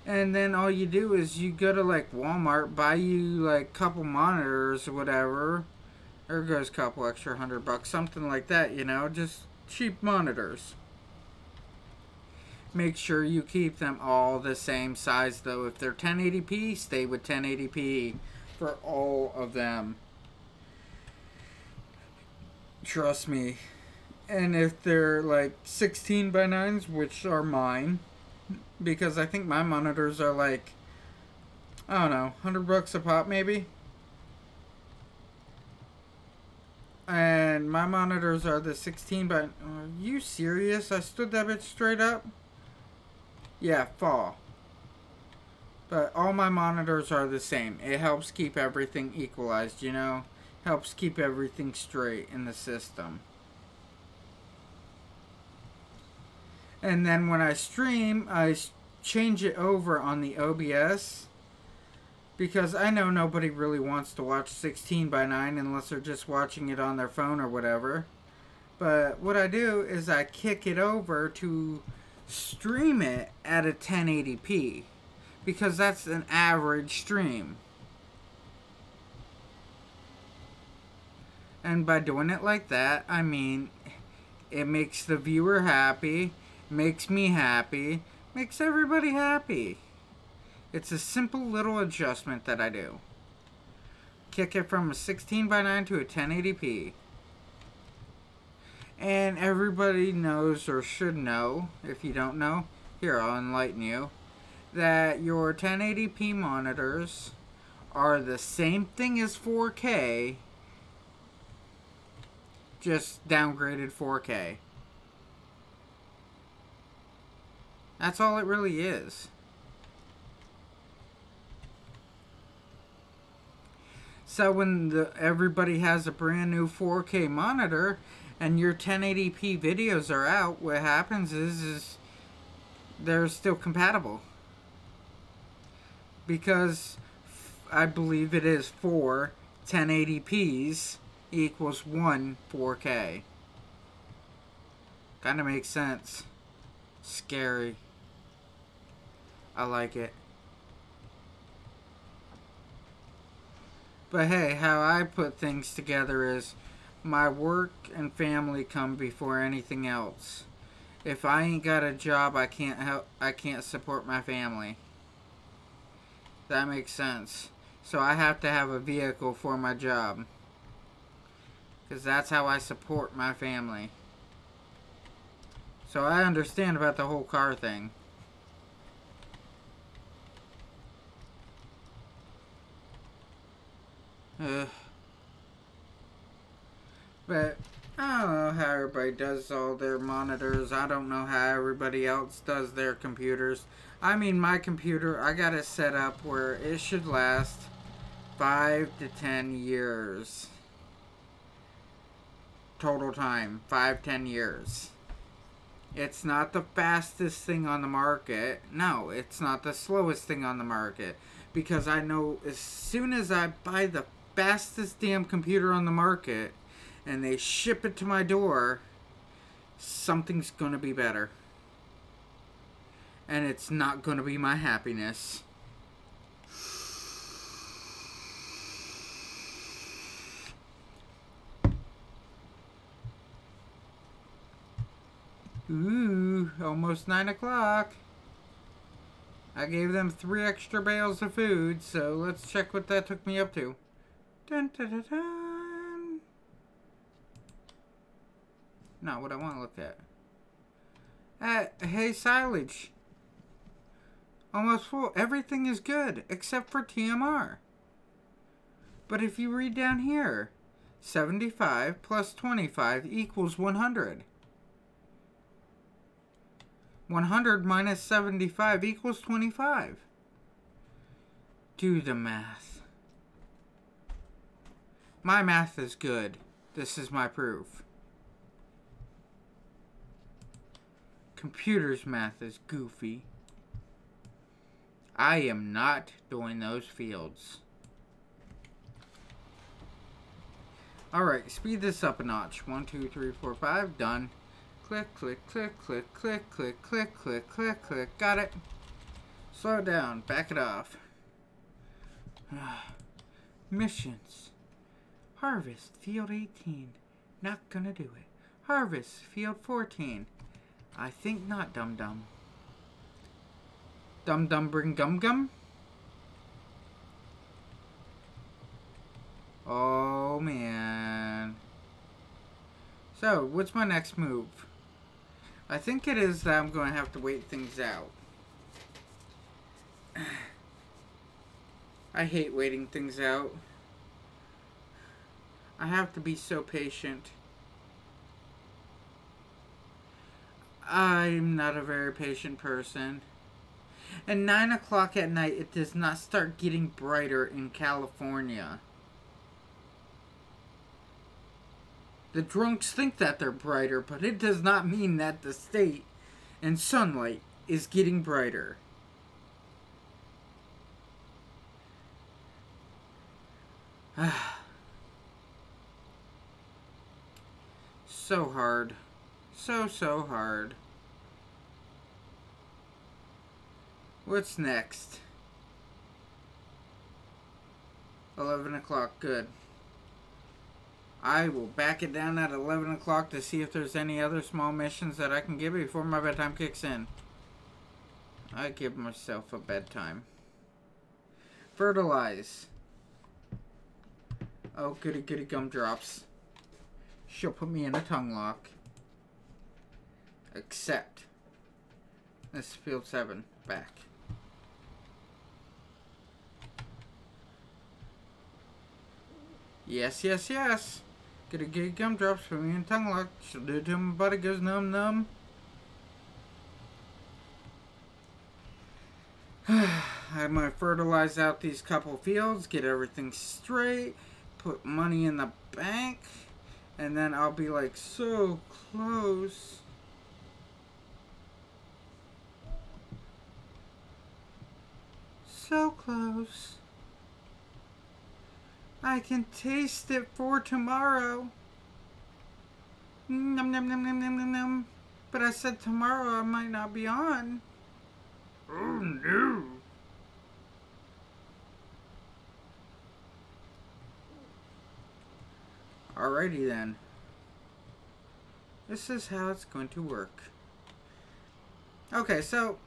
And then all you do is you go to like Walmart, buy you like couple monitors or whatever. There goes a couple extra $100, something like that, you know, just cheap monitors. Make sure you keep them all the same size though. If they're 1080p, stay with 1080p for all of them. Trust me. And if they're like 16 by 9s, which are mine, because I think my monitors are like, I don't know, $100 a pop maybe. And my monitors are the 16 by... Are you serious? I stood that bitch straight up? Yeah, fall. But all my monitors are the same. It helps keep everything equalized, you know? Helps keep everything straight in the system. And then when I stream, I change it over on the OBS. Because I know nobody really wants to watch 16 by 9 unless they're just watching it on their phone or whatever. But what I do is I kick it over to stream it at a 1080p. Because that's an average stream. And by doing it like that, I mean, it makes the viewer happy, makes me happy, makes everybody happy. It's a simple little adjustment that I do. Kick it from a 16 by 9 to a 1080p. And everybody knows, or should know, if you don't know, here, I'll enlighten you, that your 1080p monitors are the same thing as 4K, just downgraded 4K. That's all it really is. So when everybody has a brand new 4K monitor and your 1080p videos are out, what happens is they're still compatible. Because I believe it is 4 1080p's equals 1 4K. Kinda makes sense. Scary. I like it. But hey, how I put things together is my work and family come before anything else. If I ain't got a job, I can't support my family. That makes sense. So I have to have a vehicle for my job. Because that's how I support my family. So I understand about the whole car thing. But I don't know how everybody does all their monitors. I don't know how everybody else does their computers. I mean, my computer, I got it set up where it should last 5 to 10 years. Total time, 5-10 years. It's not the fastest thing on the market. No, it's not the slowest thing on the market. Because I know as soon as I buy the fastest damn computer on the market and they ship it to my door, something's gonna be better. And it's not gonna be my happiness. Ooh, almost 9 o'clock. I gave them 3 extra bales of food, so let's check what that took me up to. Dun, dun, dun, dun. Not what I want to look at. Hey, silage. Almost full. Everything is good, except for TMR. But if you read down here, 75 plus 25 equals 100. 100 minus 75 equals 25. Do the math. My math is good. This is my proof. Computer's math is goofy. I am not doing those fields. Alright, speed this up a notch. 1, 2, 3, 4, 5. Done. Click, click, click, click, click, click, click, click, click, click. Got it. Slow it down. Back it off. Missions. Harvest Field 18. Not gonna do it. Harvest Field 14. I think not, dum-dum. Dum-dum bring gum-gum? Oh, man. So, what's my next move? I think it is that I'm going to have to wait things out. I hate waiting things out. I have to be so patient. I'm not a very patient person. And 9 o'clock at night, it does not start getting brighter in California. The drunks think that they're brighter, but it does not mean that the state and sunlight is getting brighter. So hard. So hard. What's next? 11 o'clock, good. I will back it down at 11 o'clock to see if there's any other small missions that I can get before my bedtime kicks in. I give myself a bedtime. Fertilize. Oh, goody goody gumdrops. She'll put me in a tongue lock. Accept. This is field 7. Back. Yes, yes, yes. Goody goody gumdrops, put me in a tongue lock. She'll do it till my body goes numb numb. I'm gonna fertilize out these couple fields, get everything straight, put money in the bank, and then I'll be like so close. So close. I can taste it for tomorrow. Num num num num num num num. But I said tomorrow I might not be on. Oh no. Alrighty then. This is how it's going to work. Okay, so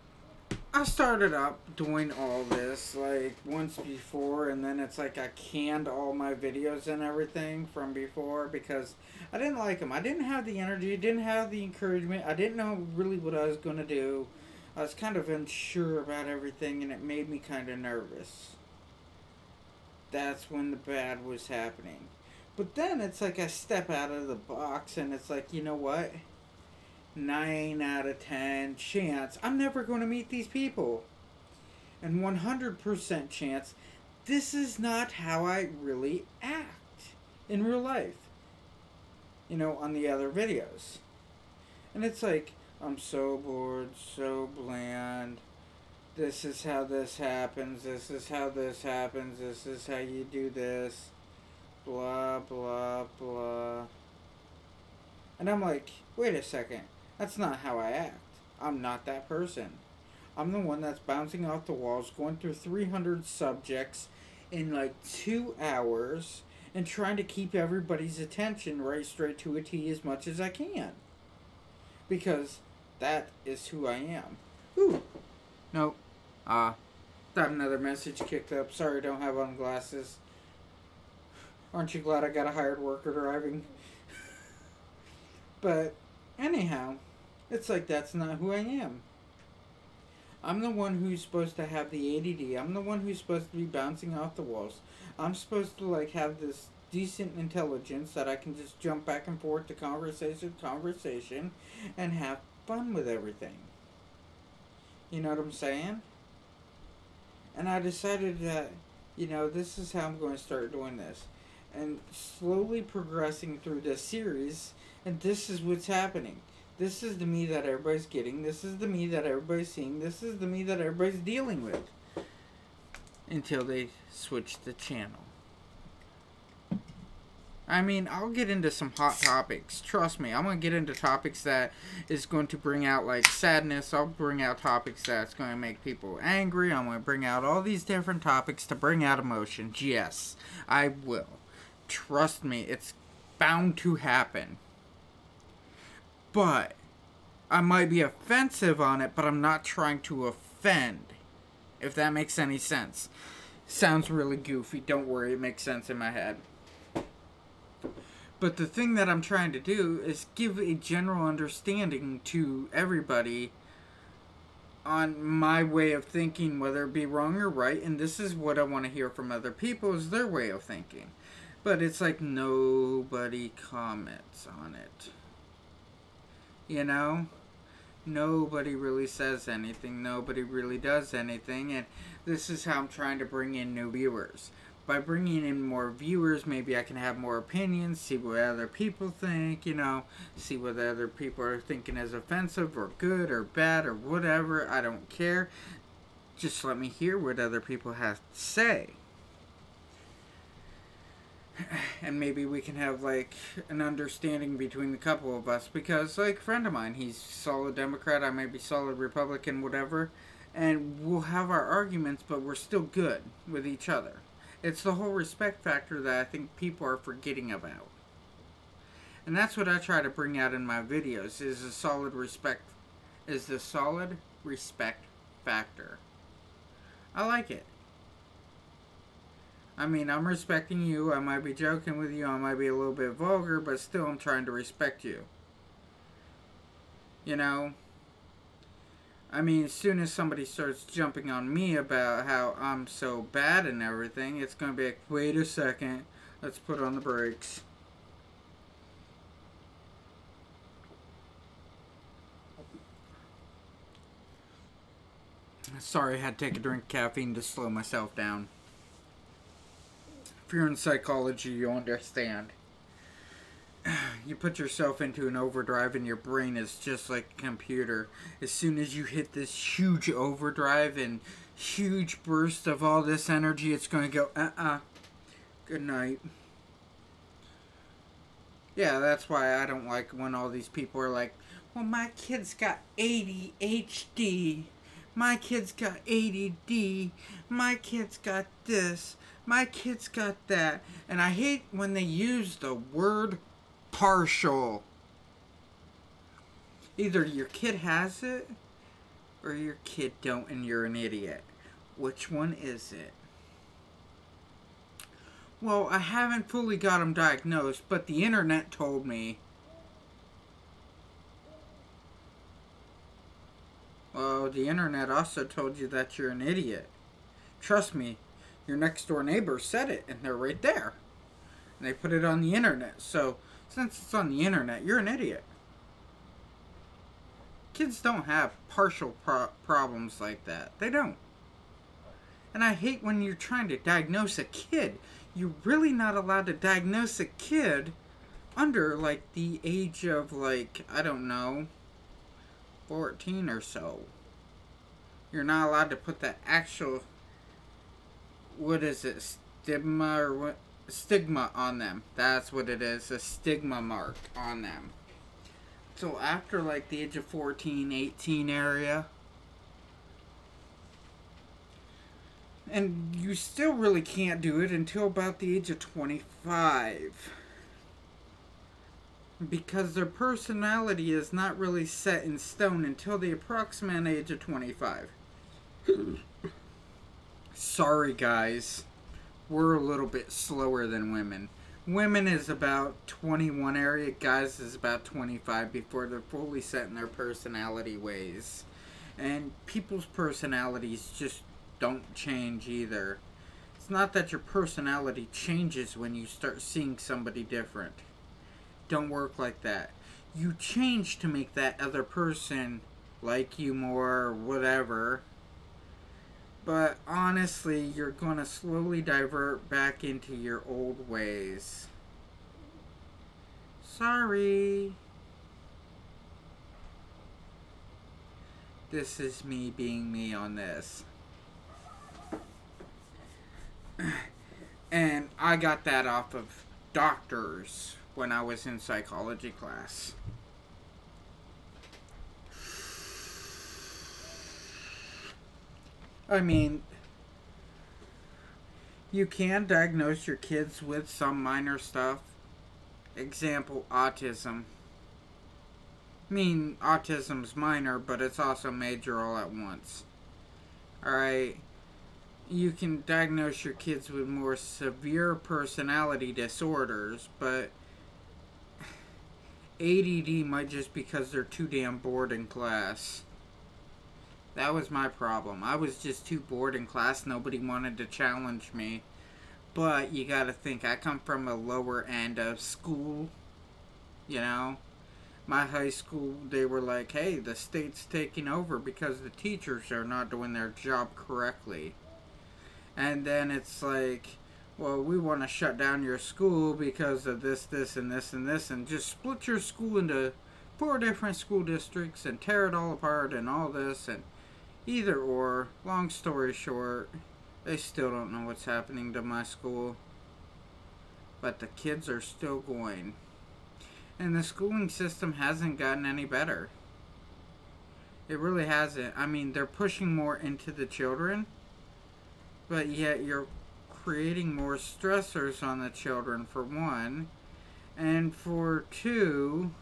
I started up doing all this like once before, and then it's like I canned all my videos and everything from before because I didn't like them. I didn't have the energy, didn't have the encouragement. I didn't know really what I was going to do. I was kind of unsure about everything, and it made me kind of nervous. That's when the bad was happening. But then it's like I step out of the box, and it's like, you know what? 9 out of 10 chance I'm never going to meet these people. And 100% chance this is not how I really act in real life. You know, on the other videos. And it's like, I'm so bored, so bland. This is how this happens. This is how this happens. This is how you do this. Blah, blah, blah. And I'm like, wait a second. That's not how I act. I'm not that person. I'm the one that's bouncing off the walls, going through 300 subjects in like 2 hours, and trying to keep everybody's attention right straight to a T as much as I can. Because that is who I am. Ooh. Nope. Got another message kicked up. Sorry, don't have on glasses. Aren't you glad I got a hired worker driving? But anyhow, it's like that's not who I am. I'm the one who's supposed to have the ADD. I'm the one who's supposed to be bouncing off the walls. I'm supposed to like have this decent intelligence that I can just jump back and forth to conversation and have fun with everything. You know what I'm saying? And I decided that, you know, this is how I'm going to start doing this. And slowly progressing through this series, and this is what's happening. This is the me that everybody's getting. This is the me that everybody's seeing. This is the me that everybody's dealing with. Until they switch the channel. I mean, I'll get into some hot topics. Trust me, I'm going to get into topics that is going to bring out, like, sadness. I'll bring out topics that's going to make people angry. I'm going to bring out all these different topics to bring out emotions. Yes, I will. Trust me, it's bound to happen. But I might be offensive on it, but I'm not trying to offend. If that makes any sense. Sounds really goofy. Don't worry, it makes sense in my head. But the thing that I'm trying to do is give a general understanding to everybody on my way of thinking, whether it be wrong or right. And this is what I want to hear from other people, is their way of thinking. But it's like nobody comments on it. You know? Nobody really says anything. Nobody really does anything. And this is how I'm trying to bring in new viewers. By bringing in more viewers, maybe I can have more opinions, see what other people think, you know, see what other people are thinking is offensive or good or bad or whatever. I don't care. Just let me hear what other people have to say. And maybe we can have, like, an understanding between the couple of us. Because, like, a friend of mine, he's solid Democrat, I may be solid Republican, whatever. And we'll have our arguments, but we're still good with each other. It's the whole respect factor that I think people are forgetting about. And that's what I try to bring out in my videos, is the solid respect factor. I like it. I mean, I'm respecting you. I might be joking with you. I might be a little bit vulgar, but still I'm trying to respect you. You know? I mean, as soon as somebody starts jumping on me about how I'm so bad and everything, it's going to be like, wait a second, let's put on the brakes. Sorry, I had to take a drink of caffeine to slow myself down. If you're in psychology, you'll understand. You put yourself into an overdrive and your brain is just like a computer. As soon as you hit this huge overdrive and huge burst of all this energy, it's going to go, good night. Yeah, that's why I don't like when all these people are like, well, my kid's got ADHD. My kid's got ADD. My kid's got this. My kid's got that. And I hate when they use the word partial. Either your kid has it, or your kid don't and you're an idiot. Which one is it? Well, I haven't fully got him diagnosed, but the internet told me. Well, the internet also told you that you're an idiot. Trust me, your next door neighbor said it, and they're right there. And they put it on the internet, so since it's on the internet, you're an idiot. Kids don't have partial problems like that. They don't. And I hate when you're trying to diagnose a kid. You're really not allowed to diagnose a kid under, like, the age of, like, I don't know, 14 or so. You're not allowed to put the actual, what is it, stigma or what? Stigma on them. That's what it is, a stigma mark on them. So after, like, the age of 14, 18 area, and you still really can't do it until about the age of 25. Because their personality is not really set in stone until the approximate age of 25. Sorry, guys. We're a little bit slower than women. Women is about 21 area. Guys is about 25 before they're fully set in their personality ways. And people's personalities just don't change either. It's not that your personality changes when you start seeing somebody different. Don't work like that. You change to make that other person like you more or whatever. But honestly, you're going to slowly divert back into your old ways. Sorry. This is me being me on this. And I got that off of doctors when I was in psychology class. I mean, you can diagnose your kids with some minor stuff. Example, autism. I mean, autism's minor, but it's also major all at once. Alright? You can diagnose your kids with more severe personality disorders, but ADD might just because they're too damn bored in class. That was my problem. I was just too bored in class. Nobody wanted to challenge me. But you gotta think, I come from a lower end of school. You know? My high school, they were like, hey, the state's taking over because the teachers are not doing their job correctly. And then it's like, well, we want to shut down your school because of this, this, and this, and this, and just split your school into 4 different school districts and tear it all apart and all this, and either or. Long story short, they still don't know what's happening to my school. But the kids are still going. And the schooling system hasn't gotten any better. It really hasn't. I mean, they're pushing more into the children, but yet you're creating more stressors on the children, for one. And for two,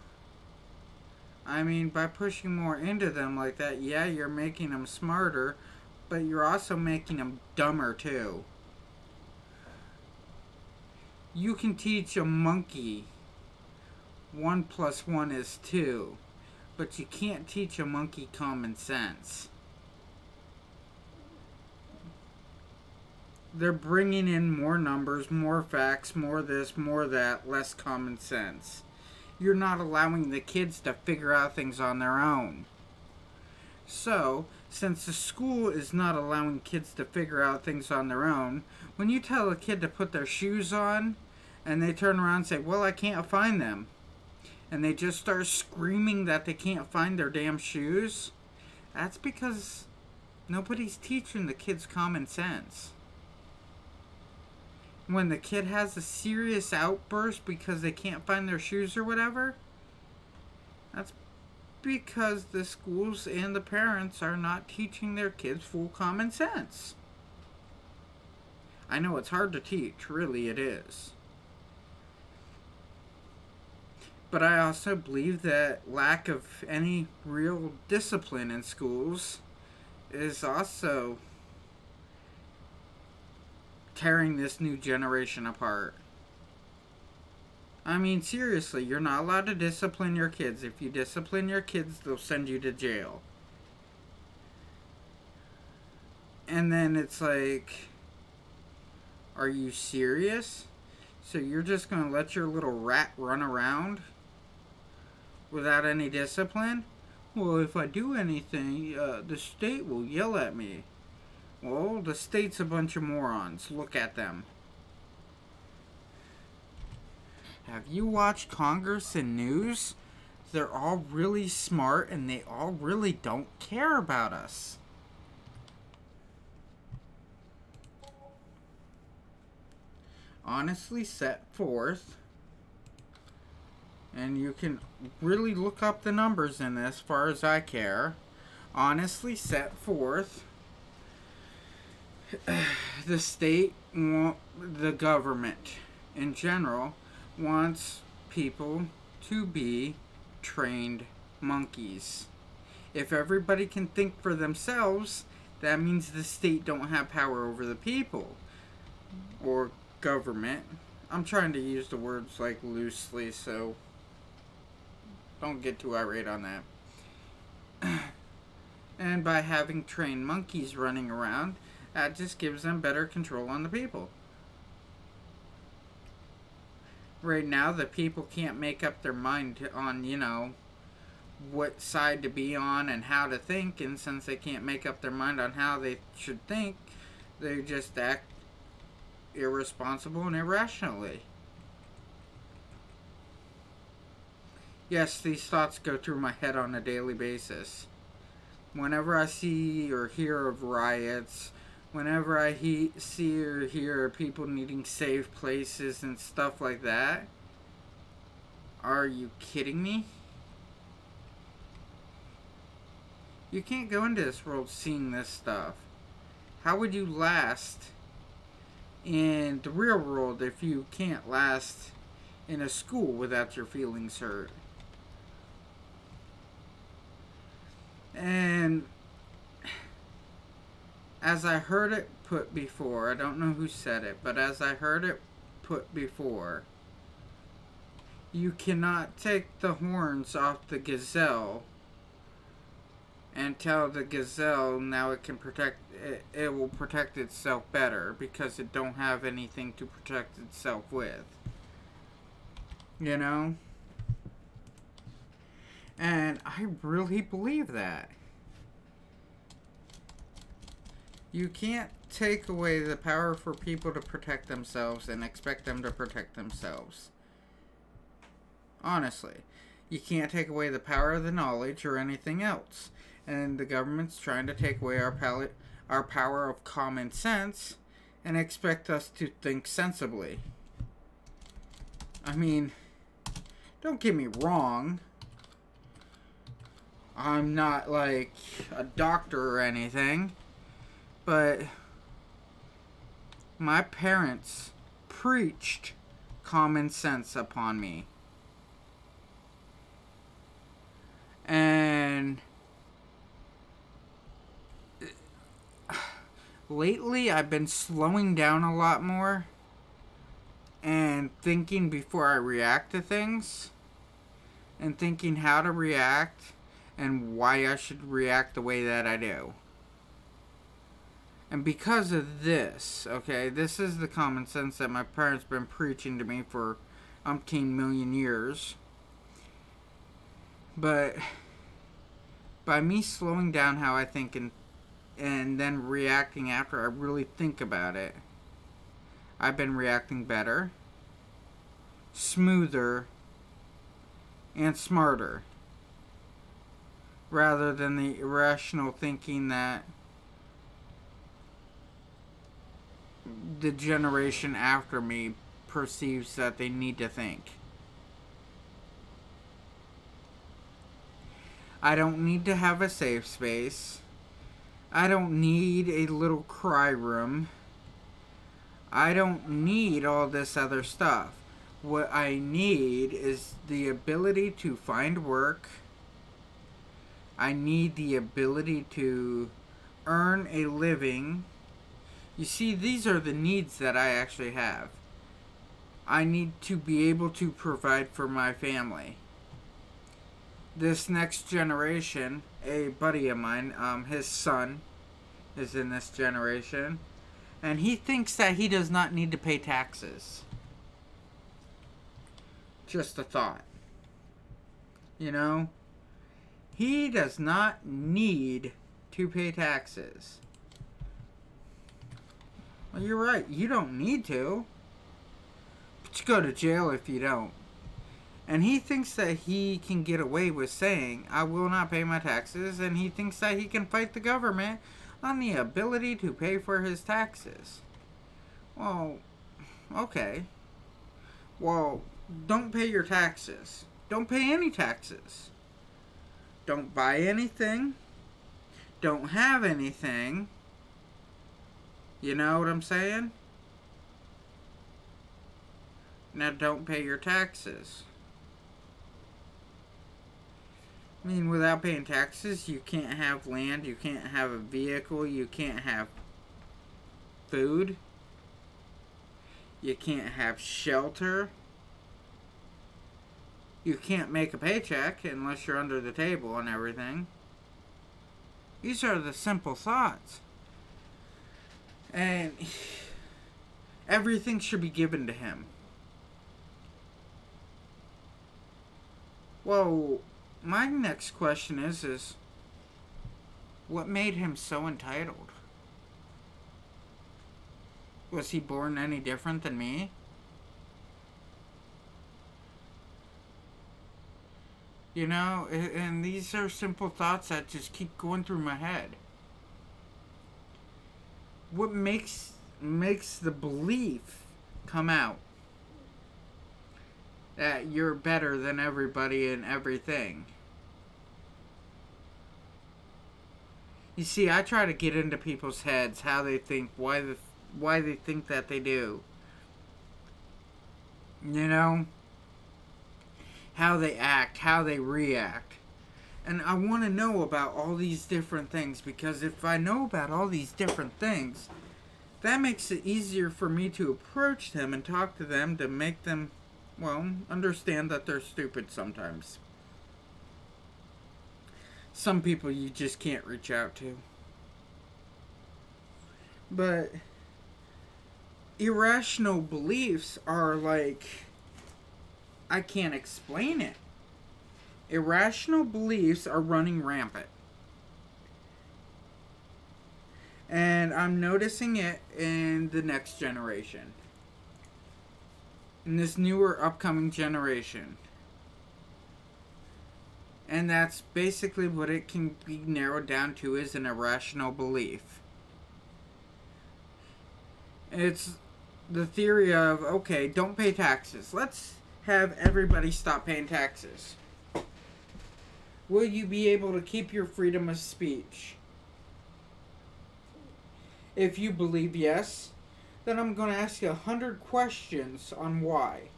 I mean, by pushing more into them like that, yeah, you're making them smarter, but you're also making them dumber too. You can teach a monkey 1 + 1 is 2, but you can't teach a monkey common sense. They're bringing in more numbers, more facts, more this, more that, less common sense. You're not allowing the kids to figure out things on their own. So, Since the school is not allowing kids to figure out things on their own, when you tell a kid to put their shoes on and they turn around and say, well, I can't find them, and they just start screaming that they can't find their damn shoes, that's because nobody's teaching the kids common sense. When the kid has a serious outburst because they can't find their shoes or whatever, that's because the schools and the parents are not teaching their kids full common sense. I know it's hard to teach, really it is. But I also believe that lack of any real discipline in schools is also tearing this new generation apart. I mean, seriously, you're not allowed to discipline your kids. If you discipline your kids, they'll send you to jail. And then it's like, are you serious? So you're just going to let your little rat run around without any discipline? Well, if I do anything, the state will yell at me. Well, the state's a bunch of morons. Look at them. Have you watched Congress and news? They're all really smart and they all really don't care about us. Honestly set forth, and you can really look up the numbers in this as far as I care. Honestly set forth, the state, the government in general, wants people to be trained monkeys. If everybody can think for themselves, that means the state don't have power over the people. Or government. I'm trying to use the words like loosely, so don't get too irate on that. And by having trained monkeys running around, that just gives them better control on the people. Right now, the people can't make up their mind on, you know, what side to be on and how to think, and since they can't make up their mind on how they should think, they just act irresponsible and irrationally. Yes, these thoughts go through my head on a daily basis. Whenever I see or hear of riots, whenever I see or hear of people needing safe places and stuff like that, are you kidding me? You can't go into this world seeing this stuff. How would you last in the real world if you can't last in a school without your feelings hurt? And as I heard it put before, I don't know who said it, but as I heard it put before, you cannot take the horns off the gazelle and tell the gazelle now it can protect it will protect itself better because it don't have anything to protect itself with. You know? And I really believe that. You can't take away the power for people to protect themselves and expect them to protect themselves. Honestly. You can't take away the power of the knowledge or anything else. And the government's trying to take away our power of common sense and expect us to think sensibly. I mean, don't get me wrong. I'm not like a doctor or anything, but my parents preached common sense upon me. And lately I've been slowing down a lot more and thinking before I react to things and thinking how to react and why I should react the way that I do. And because of this, okay, this is the common sense that my parents been preaching to me for umpteen million years. But by me slowing down how I think and and then reacting after I really think about it, I've been reacting better, smoother, and smarter, rather than the irrational thinking that the generation after me perceives that they need to think. I don't need to have a safe space. I don't need a little cry room. I don't need all this other stuff. What I need is the ability to find work. I need the ability to earn a living. You see, these are the needs that I actually have. I need to be able to provide for my family. This next generation, a buddy of mine, his son is in this generation, and he thinks that he does not need to pay taxes. Just a thought. You know? He does not need to pay taxes. Well, you're right. You don't need to. But you go to jail if you don't. And he thinks that he can get away with saying, I will not pay my taxes. And he thinks that he can fight the government on the ability to pay for his taxes. Well, okay. Well, don't pay your taxes. Don't pay any taxes. Don't buy anything. Don't have anything. You know what I'm saying? Now don't pay your taxes. I mean, without paying taxes, you can't have land, you can't have a vehicle, you can't have food, you can't have shelter, you can't make a paycheck unless you're under the table and everything. These are the simple thoughts. And everything should be given to him. Well, my next question is what made him so entitled? Was he born any different than me? You know, and these are simple thoughts that just keep going through my head. What makes the belief come out that you're better than everybody and everything? You see, I try to get into people's heads, how they think, why they think that they do. You know? How they act, how they react. And I want to know about all these different things, because if I know about all these different things, that makes it easier for me to approach them and talk to them to make them, well, understand that they're stupid sometimes. Some people you just can't reach out to. But irrational beliefs are like, I can't explain it. Irrational beliefs are running rampant. And I'm noticing it in the next generation. In this newer upcoming generation. And that's basically what it can be narrowed down to, is an irrational belief. It's the theory of, okay, don't pay taxes. Let's have everybody stop paying taxes. Will you be able to keep your freedom of speech? If you believe yes, then I'm going to ask you 100 questions on why.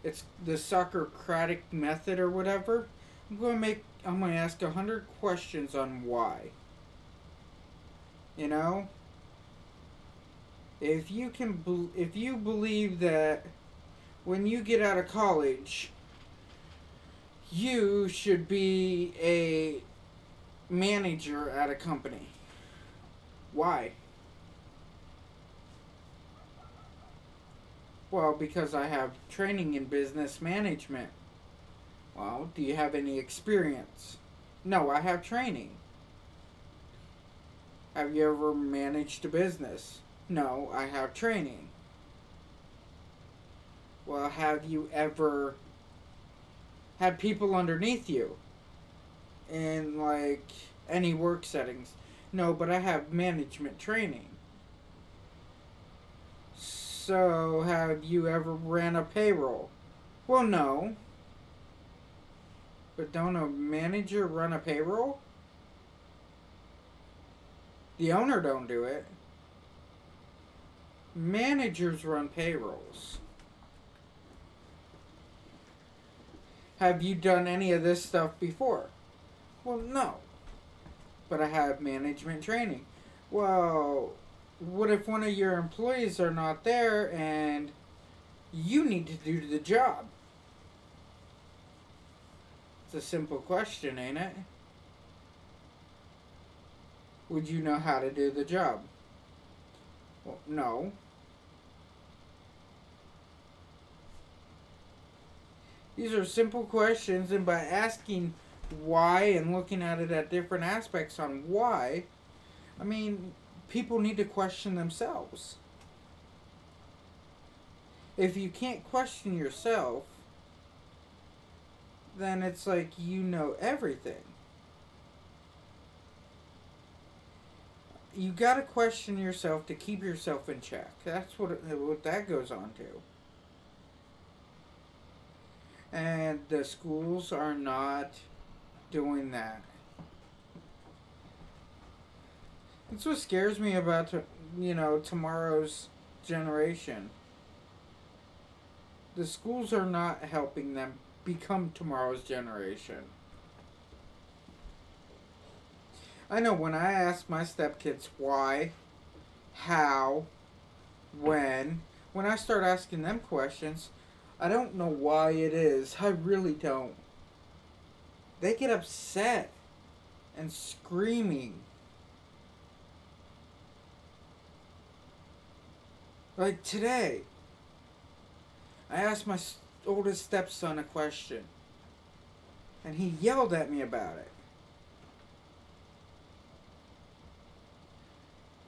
It's the Socratic method or whatever. I'm going to ask 100 questions on why. You know? If you believe that when you get out of college, you should be a manager at a company. Why? Well, because I have training in business management. Well, do you have any experience? No, I have training. Have you ever managed a business? No, I have training. Well, have you ever had people underneath you in like any work settings? No, but I have management training. So, have you ever ran a payroll? Well, no. But don't a manager run a payroll? The owner don't do it. Managers run payrolls. Have you done any of this stuff before? Well, no. But I have management training. Well, what if one of your employees are not there and you need to do the job? It's a simple question, ain't it? Would you know how to do the job? Well, no. These are simple questions, and by asking why and looking at it at different aspects on why, I mean, people need to question themselves. If you can't question yourself, then it's like you know everything. You gotta question yourself to keep yourself in check. That's what that goes on to. And the schools are not doing that. That's what scares me about, tomorrow's generation. The schools are not helping them become tomorrow's generation. I know when I ask my stepkids why, how, when I start asking them questions, I don't know why it is. I really don't. They get upset and screaming. Like today, I asked my oldest stepson a question, and he yelled at me about it.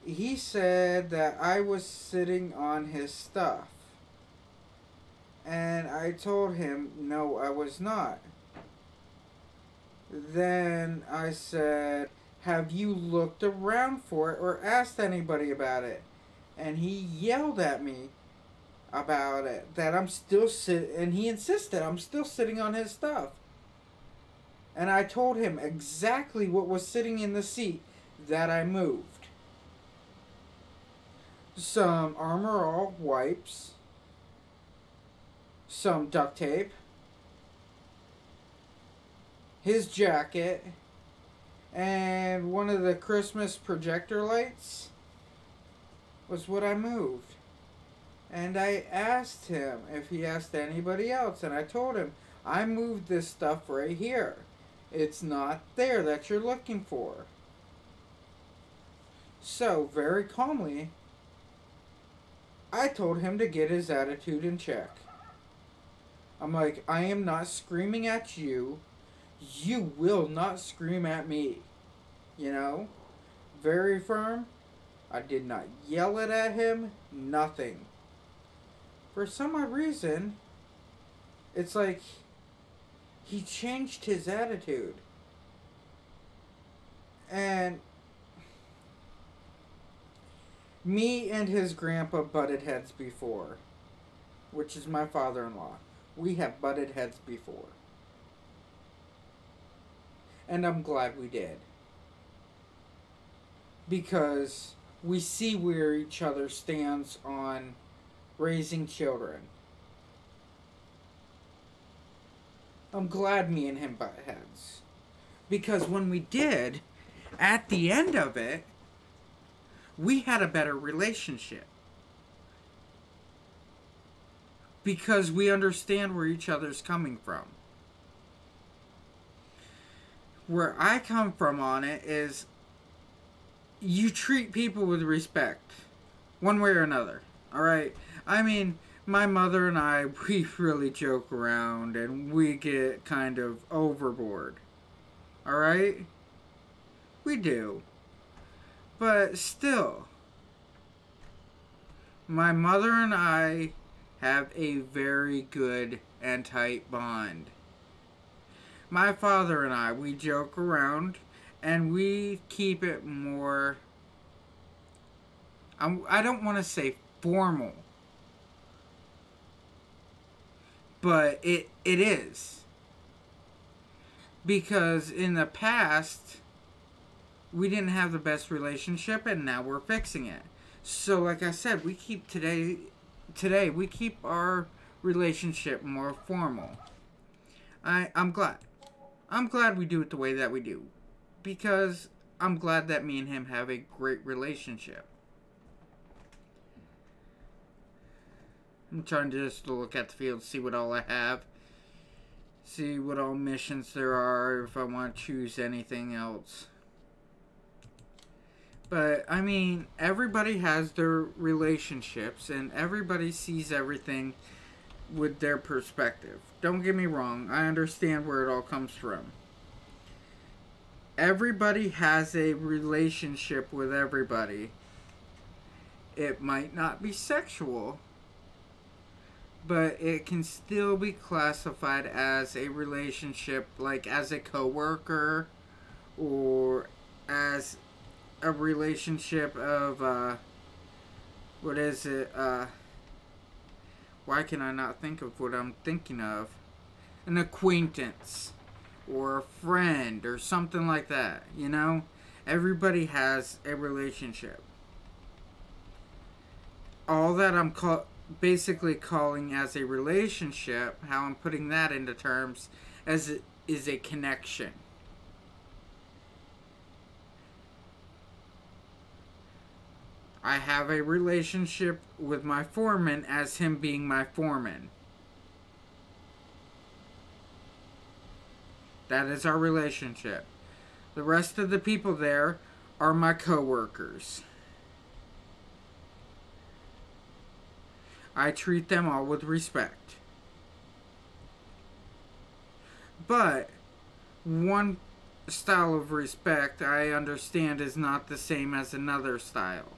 He said that I was sitting on his stuff. And I told him, no, I was not. Then I said, have you looked around for it or asked anybody about it? And he yelled at me about it. That I'm still and he insisted I'm still sitting on his stuff. And I told him exactly what was sitting in the seat that I moved. Some Armor All wipes. Some duct tape, his jacket, and one of the Christmas projector lights was what I moved. And I asked him if he asked anybody else, and I told him, I moved this stuff right here. It's not there that you're looking for. So, very calmly, I told him to get his attitude in check. I'm like, I am not screaming at you. You will not scream at me. You know? Very firm. I did not yell it at him. Nothing. For some odd reason, it's like he changed his attitude. And me and his grandpa butted heads before, which is my father-in-law. We have butted heads before. And I'm glad we did. Because we see where each other stands on raising children. I'm glad me and him butt heads. Because when we did, at the end of it, we had a better relationship. Because we understand where each other's coming from. Where I come from on it is you treat people with respect. One way or another. Alright? I mean, my mother and I, we really joke around and we get kind of overboard. Alright? We do. But still, my mother and I have a very good and tight bond. My father and I, we joke around and we keep it more, I don't want to say formal, but it is. Because in the past, we didn't have the best relationship and now we're fixing it. So like I said, we keep today we keep our relationship more formal. I'm glad. I'm glad we do it the way that we do. Because I'm glad that me and him have a great relationship. I'm trying to just look at the field, see what all I have. See what all missions there are, if I want to choose anything else. But, I mean, everybody has their relationships, and everybody sees everything with their perspective. Don't get me wrong, I understand where it all comes from. Everybody has a relationship with everybody. It might not be sexual, but it can still be classified as a relationship, like as a coworker, or as a relationship of, what is it, why can I not think of what I'm thinking of? An acquaintance, or a friend, or something like that, you know? Everybody has a relationship. All that I'm basically calling as a relationship, how I'm putting that into terms, as it is a connection. I have a relationship with my foreman as him being my foreman. That is our relationship. The rest of the people there are my coworkers. I treat them all with respect. But one style of respect I understand is not the same as another style.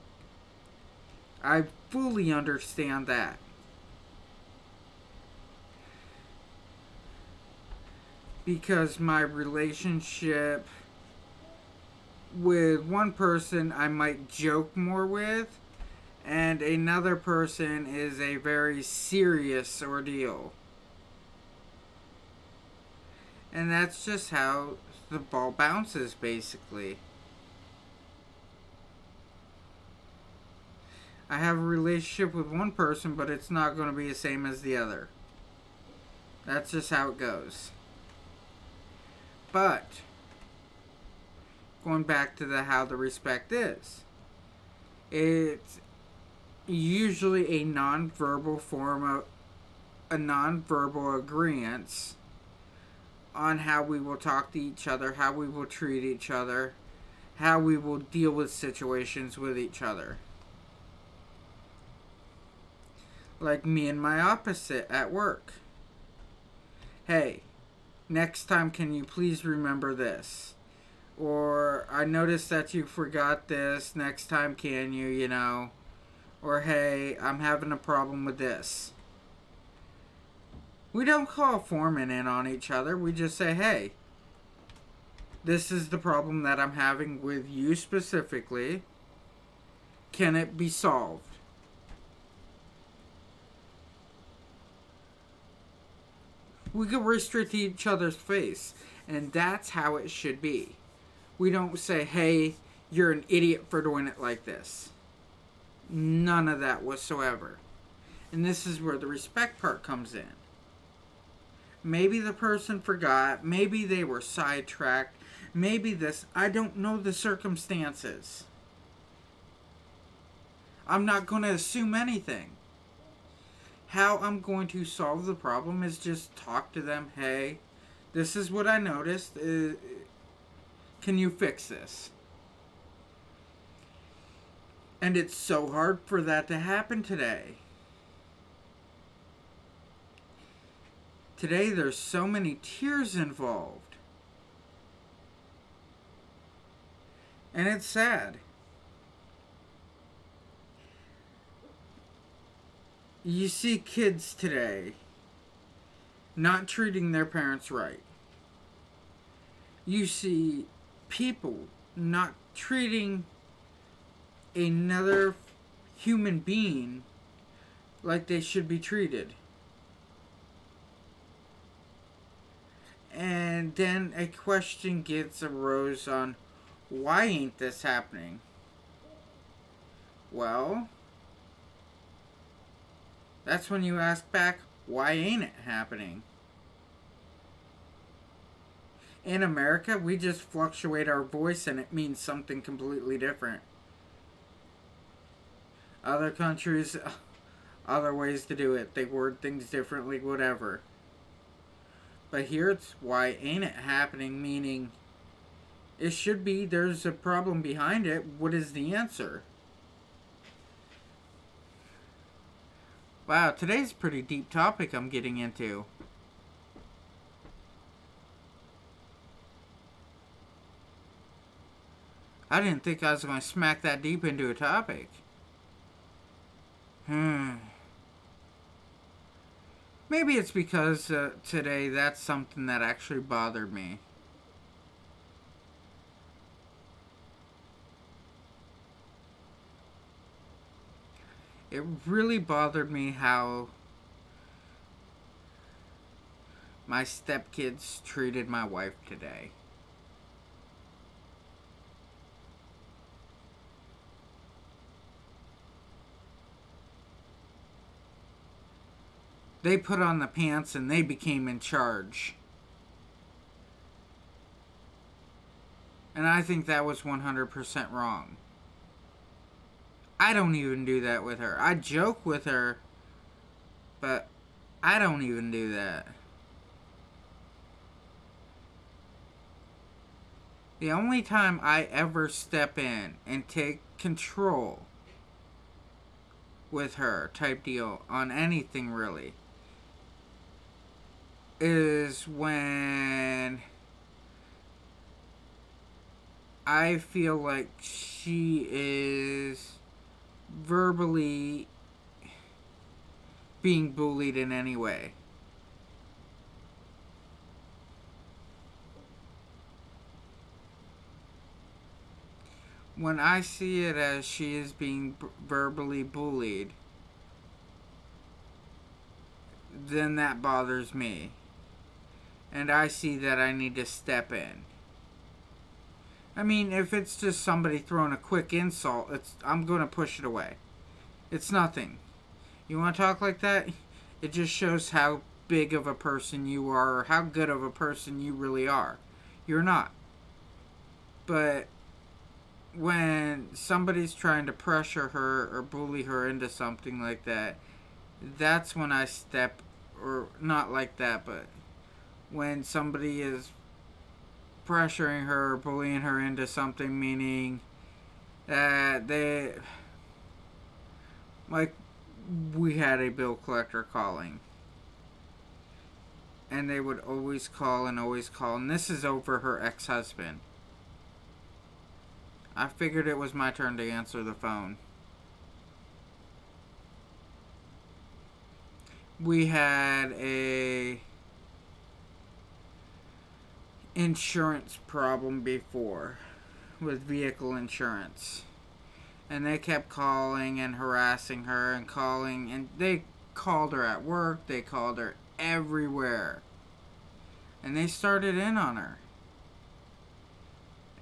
I fully understand that. Because my relationship with one person I might joke more with, and another person is a very serious ordeal. And that's just how the ball bounces, basically. I have a relationship with one person, but it's not going to be the same as the other. That's just how it goes. But, going back to how the respect is, it's usually a non-verbal form of a non-verbal agreement on how we will talk to each other, how we will treat each other, how we will deal with situations with each other. Like me and my opposite at work. Hey, next time can you please remember this? Or, I noticed that you forgot this, next time can you, you know? Or, hey, I'm having a problem with this. We don't call foremen in on each other, we just say, hey, this is the problem that I'm having with you specifically. Can it be solved? We can restrict each other's face, and that's how it should be. We don't say, hey, you're an idiot for doing it like this. None of that whatsoever. And this is where the respect part comes in. Maybe the person forgot, maybe they were sidetracked, maybe this, I don't know the circumstances. I'm not going to assume anything. How I'm going to solve the problem is just talk to them. Hey, this is what I noticed. Can you fix this? And it's so hard for that to happen today. Today there's so many tears involved. And it's sad. You see kids today not treating their parents right. You see people not treating another human being like they should be treated. And then a question gets arose on why ain't this happening? Well, that's when you ask back, why ain't it happening? In America, we just fluctuate our voice and it means something completely different. Other countries, other ways to do it. They word things differently, whatever. But here it's, why ain't it happening? Meaning, it should be, there's a problem behind it. What is the answer? Wow, today's a pretty deep topic I'm getting into. I didn't think I was going to smack that deep into a topic. Maybe it's because today that's something that actually bothered me. It really bothered me how my stepkids treated my wife today. They put on the pants and they became in charge. And I think that was 100% wrong. I don't even do that with her. I joke with her, but I don't even do that. The only time I ever step in and take control with her type deal on anything really is when I feel like she is verbally being bullied in any way. When I see it as she is being verbally bullied, then that bothers me. And I see that I need to step in. I mean, if it's just somebody throwing a quick insult, I'm going to push it away. It's nothing. You want to talk like that? It just shows how big of a person you are, or how good of a person you really are. You're not. But when somebody's trying to pressure her or bully her into something like that, that's when I step, or not like that, but when somebody is pressuring her or bullying her into something, meaning that they, like, we had a bill collector calling, and they would always call, and this is over her ex-husband. I figured it was my turn to answer the phone. We had a insurance problem before with vehicle insurance, and they kept calling and harassing her and calling, and they called her at work, they called her everywhere, and they started in on her.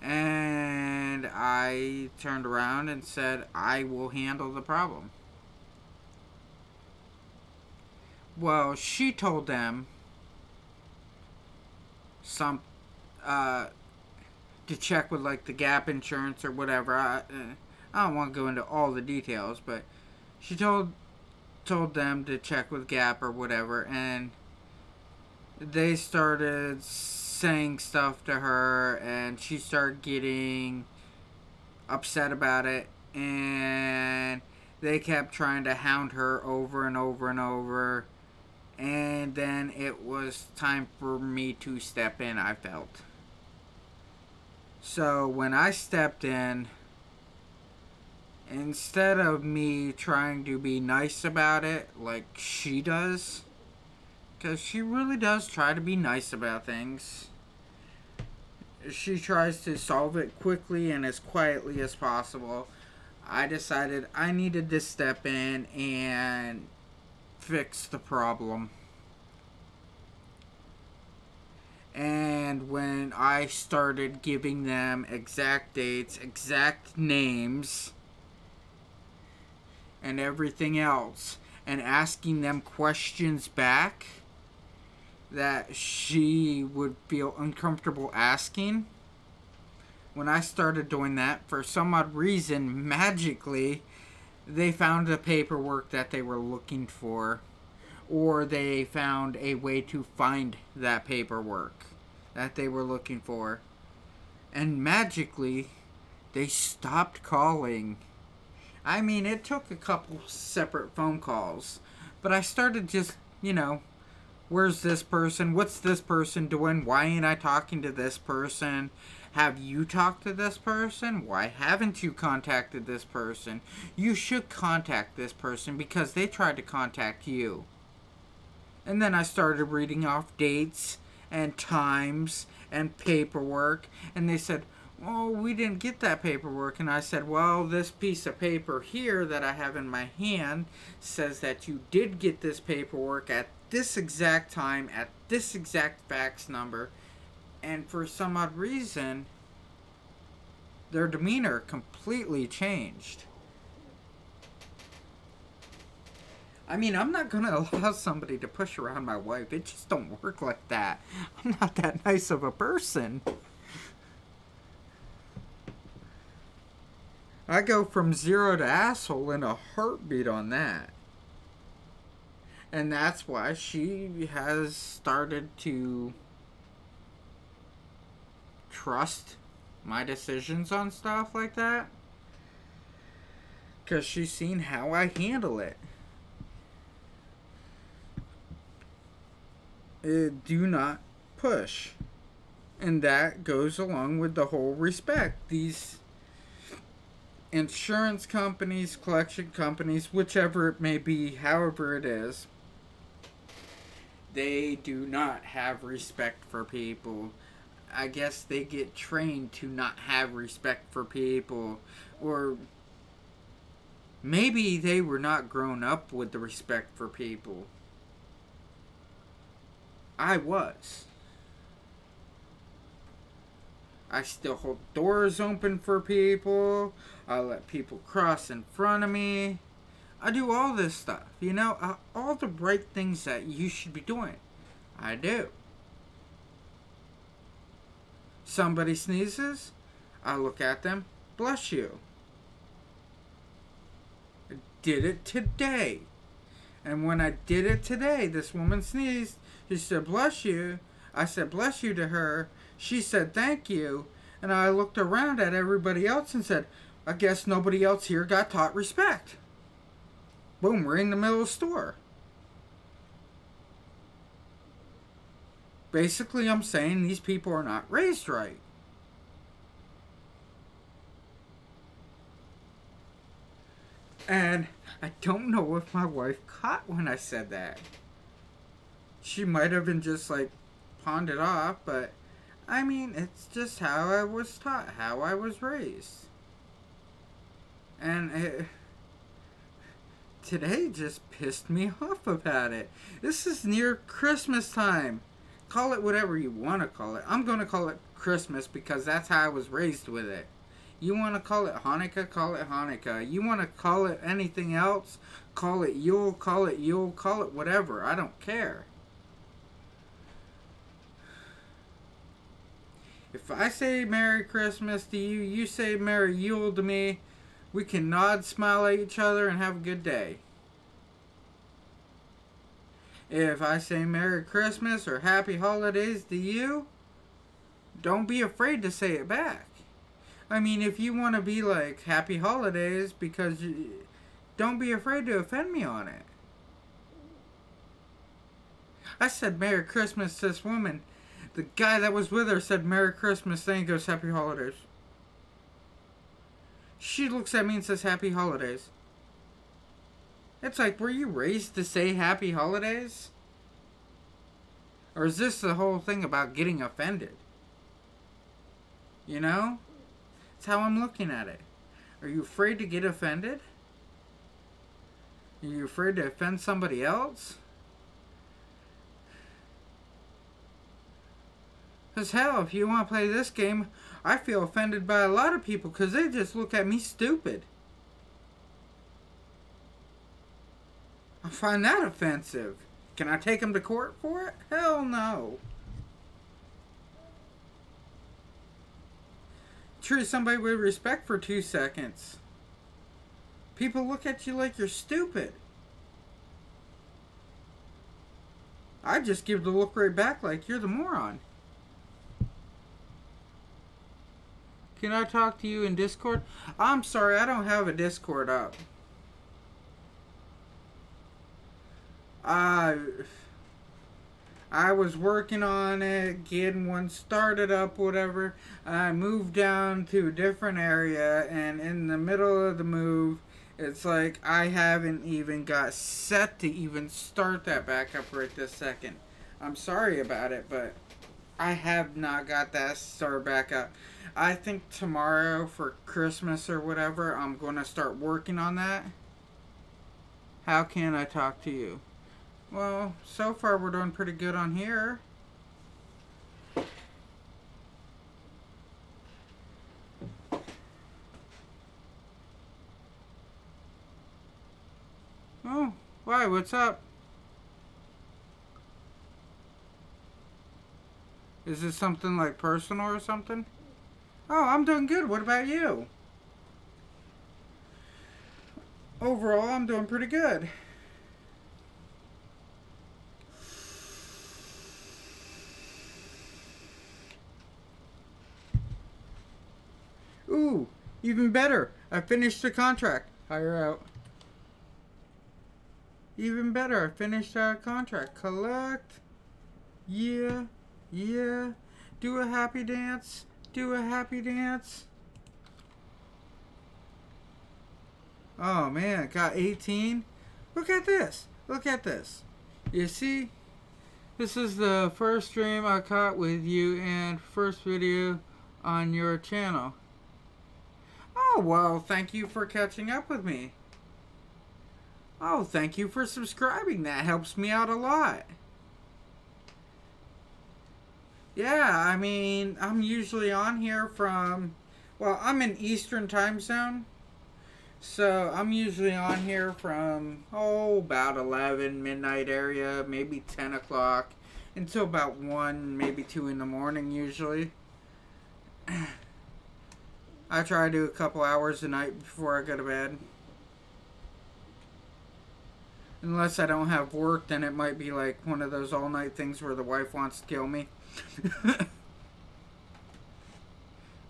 And I turned around and said, I will handle the problem. Well, she told them to check with, like, the Gap insurance or whatever. I don't want to go into all the details, but she told them to check with Gap or whatever, and they started saying stuff to her, and she started getting upset about it, and they kept trying to hound her over and over and over, and then it was time for me to step in, I felt. So when I stepped in, instead of me trying to be nice about it like she does, because she really does try to be nice about things, she tries to solve it quickly and as quietly as possible. I decided I needed to step in and fix the problem. And when I started giving them exact dates, exact names, and everything else, and asking them questions back that she would feel uncomfortable asking, when I started doing that, for some odd reason, magically, they found the paperwork that they were looking for, or they found a way to find that paperwork that they were looking for, and magically, they stopped calling. I mean, it took a couple separate phone calls, but I started just, where's this person? What's this person doing? Why ain't I talking to this person? Have you talked to this person? Why haven't you contacted this person? You should contact this person because they tried to contact you. And then I started reading off dates and times and paperwork, and they said, "Oh, we didn't get that paperwork." And I said, "Well, this piece of paper here that I have in my hand says that you did get this paperwork at this exact time, at this exact fax number." And for some odd reason, their demeanor completely changed. I mean, I'm not going to allow somebody to push around my wife. It just don't work like that. I'm not that nice of a person. I go from 0 to asshole in a heartbeat on that. And that's why she has started to trust my decisions on stuff like that. Because she's seen how I handle it. Do not push. And that goes along with the whole respect. These insurance companies, collection companies, whichever it may be, however it is, they do not have respect for people. I guess they get trained to not have respect for people. Or maybe they were not grown up with the respect for people. I was. I still hold doors open for people. I let people cross in front of me. I do all this stuff, all the right things that you should be doing. I do. Somebody sneezes, I look at them, bless you. I did it today. And when I did it today, this woman sneezed. She said, bless you. I said, bless you to her. She said, thank you. And I looked around at everybody else and said, I guess nobody else here got taught respect. Boom, we're in the middle of the store. Basically, I'm saying these people are not raised right. And I don't know if my wife caught when I said that. She might have been just pawned it off, but I mean, it's just how I was taught, how I was raised. And today just pissed me off about it. This is near Christmas time. Call it whatever you want to call it. I'm going to call it Christmas because that's how I was raised with it. You want to call it Hanukkah, call it Hanukkah. You want to call it anything else, call it Yule, call it whatever. I don't care. If I say Merry Christmas to you, you say Merry Yule to me, we can nod, smile at each other, and have a good day. If I say Merry Christmas or Happy Holidays to you, don't be afraid to say it back. I mean, if you want to be like Happy Holidays, don't be afraid to offend me on it. I said Merry Christmas to this woman. The guy that was with her said Merry Christmas, then he goes Happy Holidays. She looks at me and says, Happy Holidays. It's like, were you raised to say Happy Holidays? Or is this the whole thing about getting offended? You know? That's how I'm looking at it. Are you afraid to get offended? Are you afraid to offend somebody else? Because hell, if you want to play this game, I feel offended by a lot of people because they just look at me stupid. I find that offensive. Can I take them to court for it? Hell no. Treat somebody with respect for 2 seconds. People look at you like you're stupid. I just give the look right back like you're the moron. Can I talk to you in Discord? I'm sorry, I don't have a Discord up. I was working on it, getting one started up, whatever. I moved down to a different area, and in the middle of the move, it's like I haven't even got set to even start that back up right this second. I'm sorry about it, but I have not got that started back up. I think tomorrow for Christmas or whatever, I'm going to start working on that. How can I talk to you? Well, so far we're doing pretty good on here. Oh, why? What's up? Is this something like personal or something? Oh, I'm doing good. What about you? Overall, I'm doing pretty good. Ooh, even better. I finished the contract. Hire out. Even better. I finished our contract. Collect. Yeah. Yeah. Do a happy dance. Do a happy dance. Oh man, got 18. Look at this. Look at this. You see? This is the first stream I caught with you and first video on your channel. Oh, well, thank you for catching up with me. Oh, thank you for subscribing. That helps me out a lot. Yeah, I mean, I'm usually on here from, well, I'm in Eastern time zone. So, I'm usually on here from, about 11, midnight area, maybe 10 o'clock, until about 1, maybe 2 in the morning usually. I try to do a couple hours a night before I go to bed. Unless I don't have work, then it might be like one of those all-night things where the wife wants to kill me.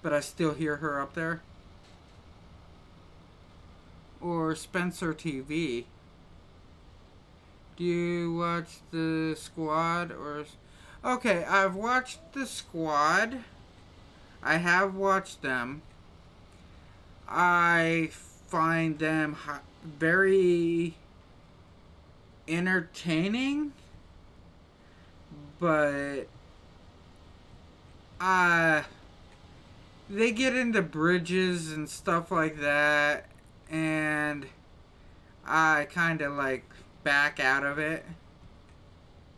But I still hear her up there. Or Spencer TV. Do you watch The Squad? Or okay, I've watched The Squad. I have watched them. I find them very entertaining, but they get into bridges and stuff like that, and I kind of like back out of it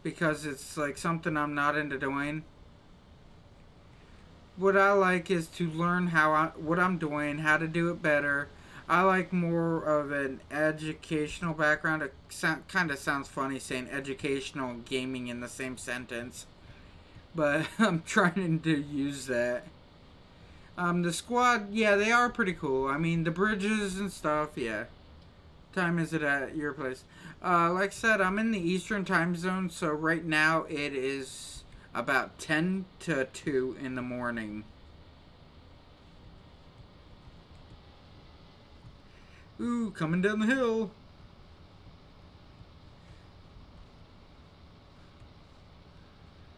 because it's like something I'm not into doing. What I like is to learn what I'm doing, how to do it better. I like more of an educational background. It kind of sounds funny saying educational and gaming in the same sentence, but I'm trying to use that. The Squad, yeah, they are pretty cool. I mean, the bridges and stuff, yeah. Time is it at your place? Like I said, I'm in the Eastern time zone, so right now it is about 10 to 2 in the morning. Ooh, coming down the hill.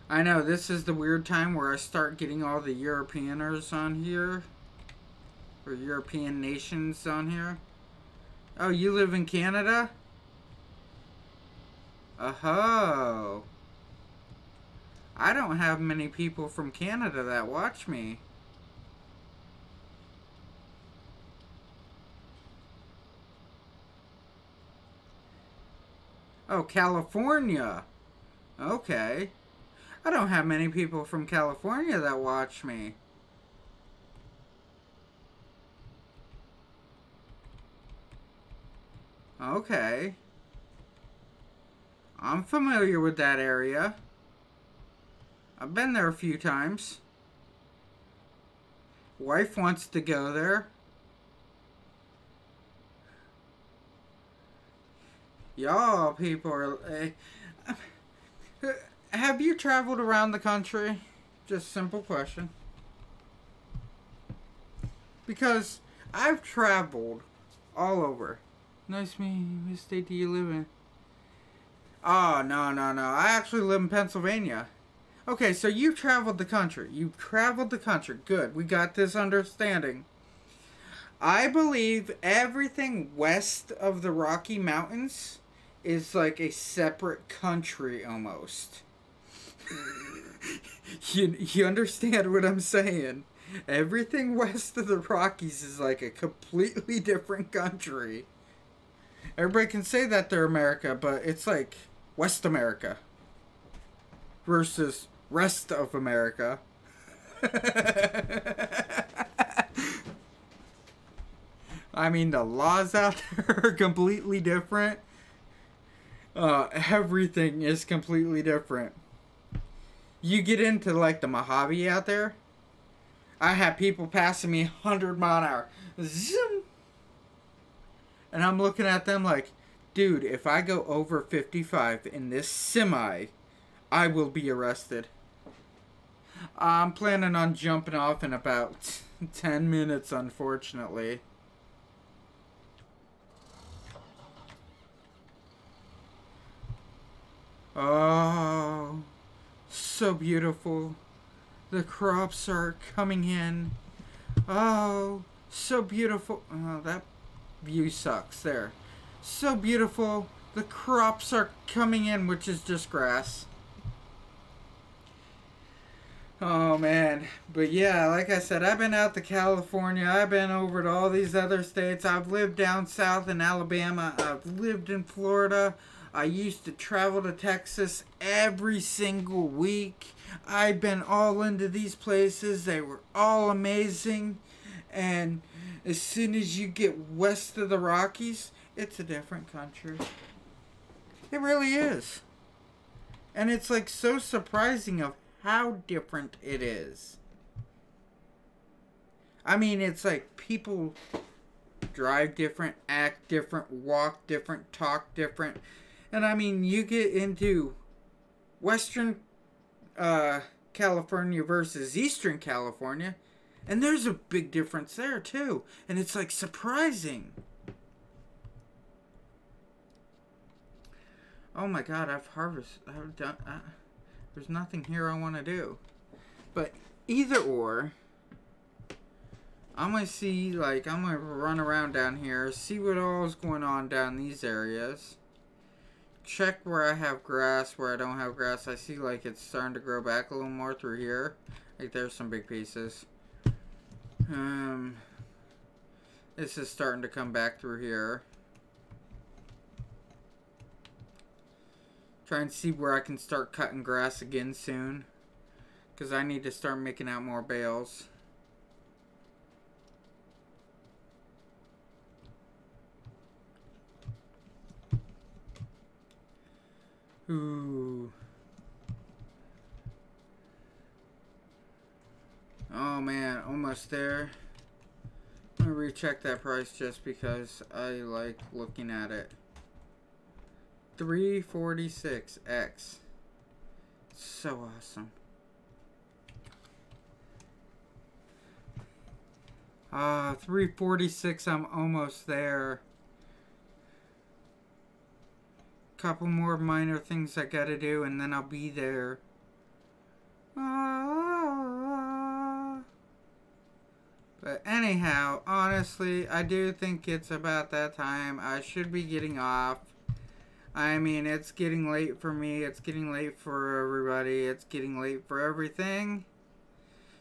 I know, this is the weird time where I start getting all the Europeaners on here. or European nations on here. Oh, you live in Canada? Oh. I don't have many people from Canada that watch me. Oh, California. Okay. I don't have many people from California that watch me. Okay. I'm familiar with that area. I've been there a few times. Wife wants to go there. Y'all people are... have you traveled around the country? Just simple question. Because I've traveled all over. Nice meeting you. What state do you live in? Oh, no. I actually live in Pennsylvania. Okay, so you've traveled the country. You've traveled the country. Good. We got this understanding. I believe everything west of the Rocky Mountains is like a separate country almost. You understand what I'm saying? Everything west of the Rockies is like a completely different country. Everybody can say that they're America, but it's like West America versus rest of America. I mean, the laws out there are completely different. Everything is completely different. You get into like the Mojave out there. I have people passing me 100 mile an hour. Zoom. And I'm looking at them like, dude, if I go over 55 in this semi, I will be arrested. I'm planning on jumping off in about 10 minutes, unfortunately. Oh, so beautiful. The crops are coming in. Oh, so beautiful. Oh, that view sucks there. So beautiful. The crops are coming in, which is just grass. Oh, man. But yeah, like I said, I've been out to California. I've been over to all these other states. I've lived down south in Alabama. I've lived in Florida. I used to travel to Texas every single week. I've been all into these places. They were all amazing. And as soon as you get west of the Rockies, it's a different country. It really is. And it's like so surprising of how different it is. I mean, it's like people drive different, act different, walk different, talk different. And I mean, you get into Western California versus Eastern California, and there's a big difference there too. And it's like surprising. Oh my God, I've done. There's nothing here I want to do. But either or, I'm gonna see, like, I'm gonna run around down here, see what all is going on down these areas. Check where I have grass, where I don't have grass. I see like it's starting to grow back a little more through here. Like there's some big pieces. This is starting to come back through here. Try and see where I can start cutting grass again soon. Because I need to start making out more bales. Ooh. Oh man, almost there. I'm gonna recheck that price just because I like looking at it. 346X. So awesome. 346, I'm almost there. Couple more minor things I gotta do and then I'll be there. But anyhow, honestly, I do think it's about that time. I should be getting off. I mean, it's getting late for me. It's getting late for everybody. It's getting late for everything.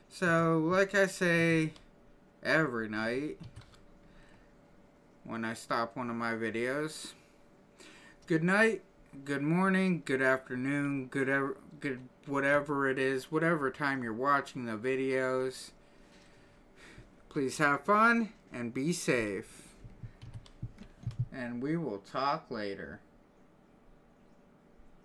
So, like I say every night when I stop one of my videos, good night, good morning, good afternoon, good whatever it is, whatever time you're watching the videos. Please have fun and be safe. And we will talk later.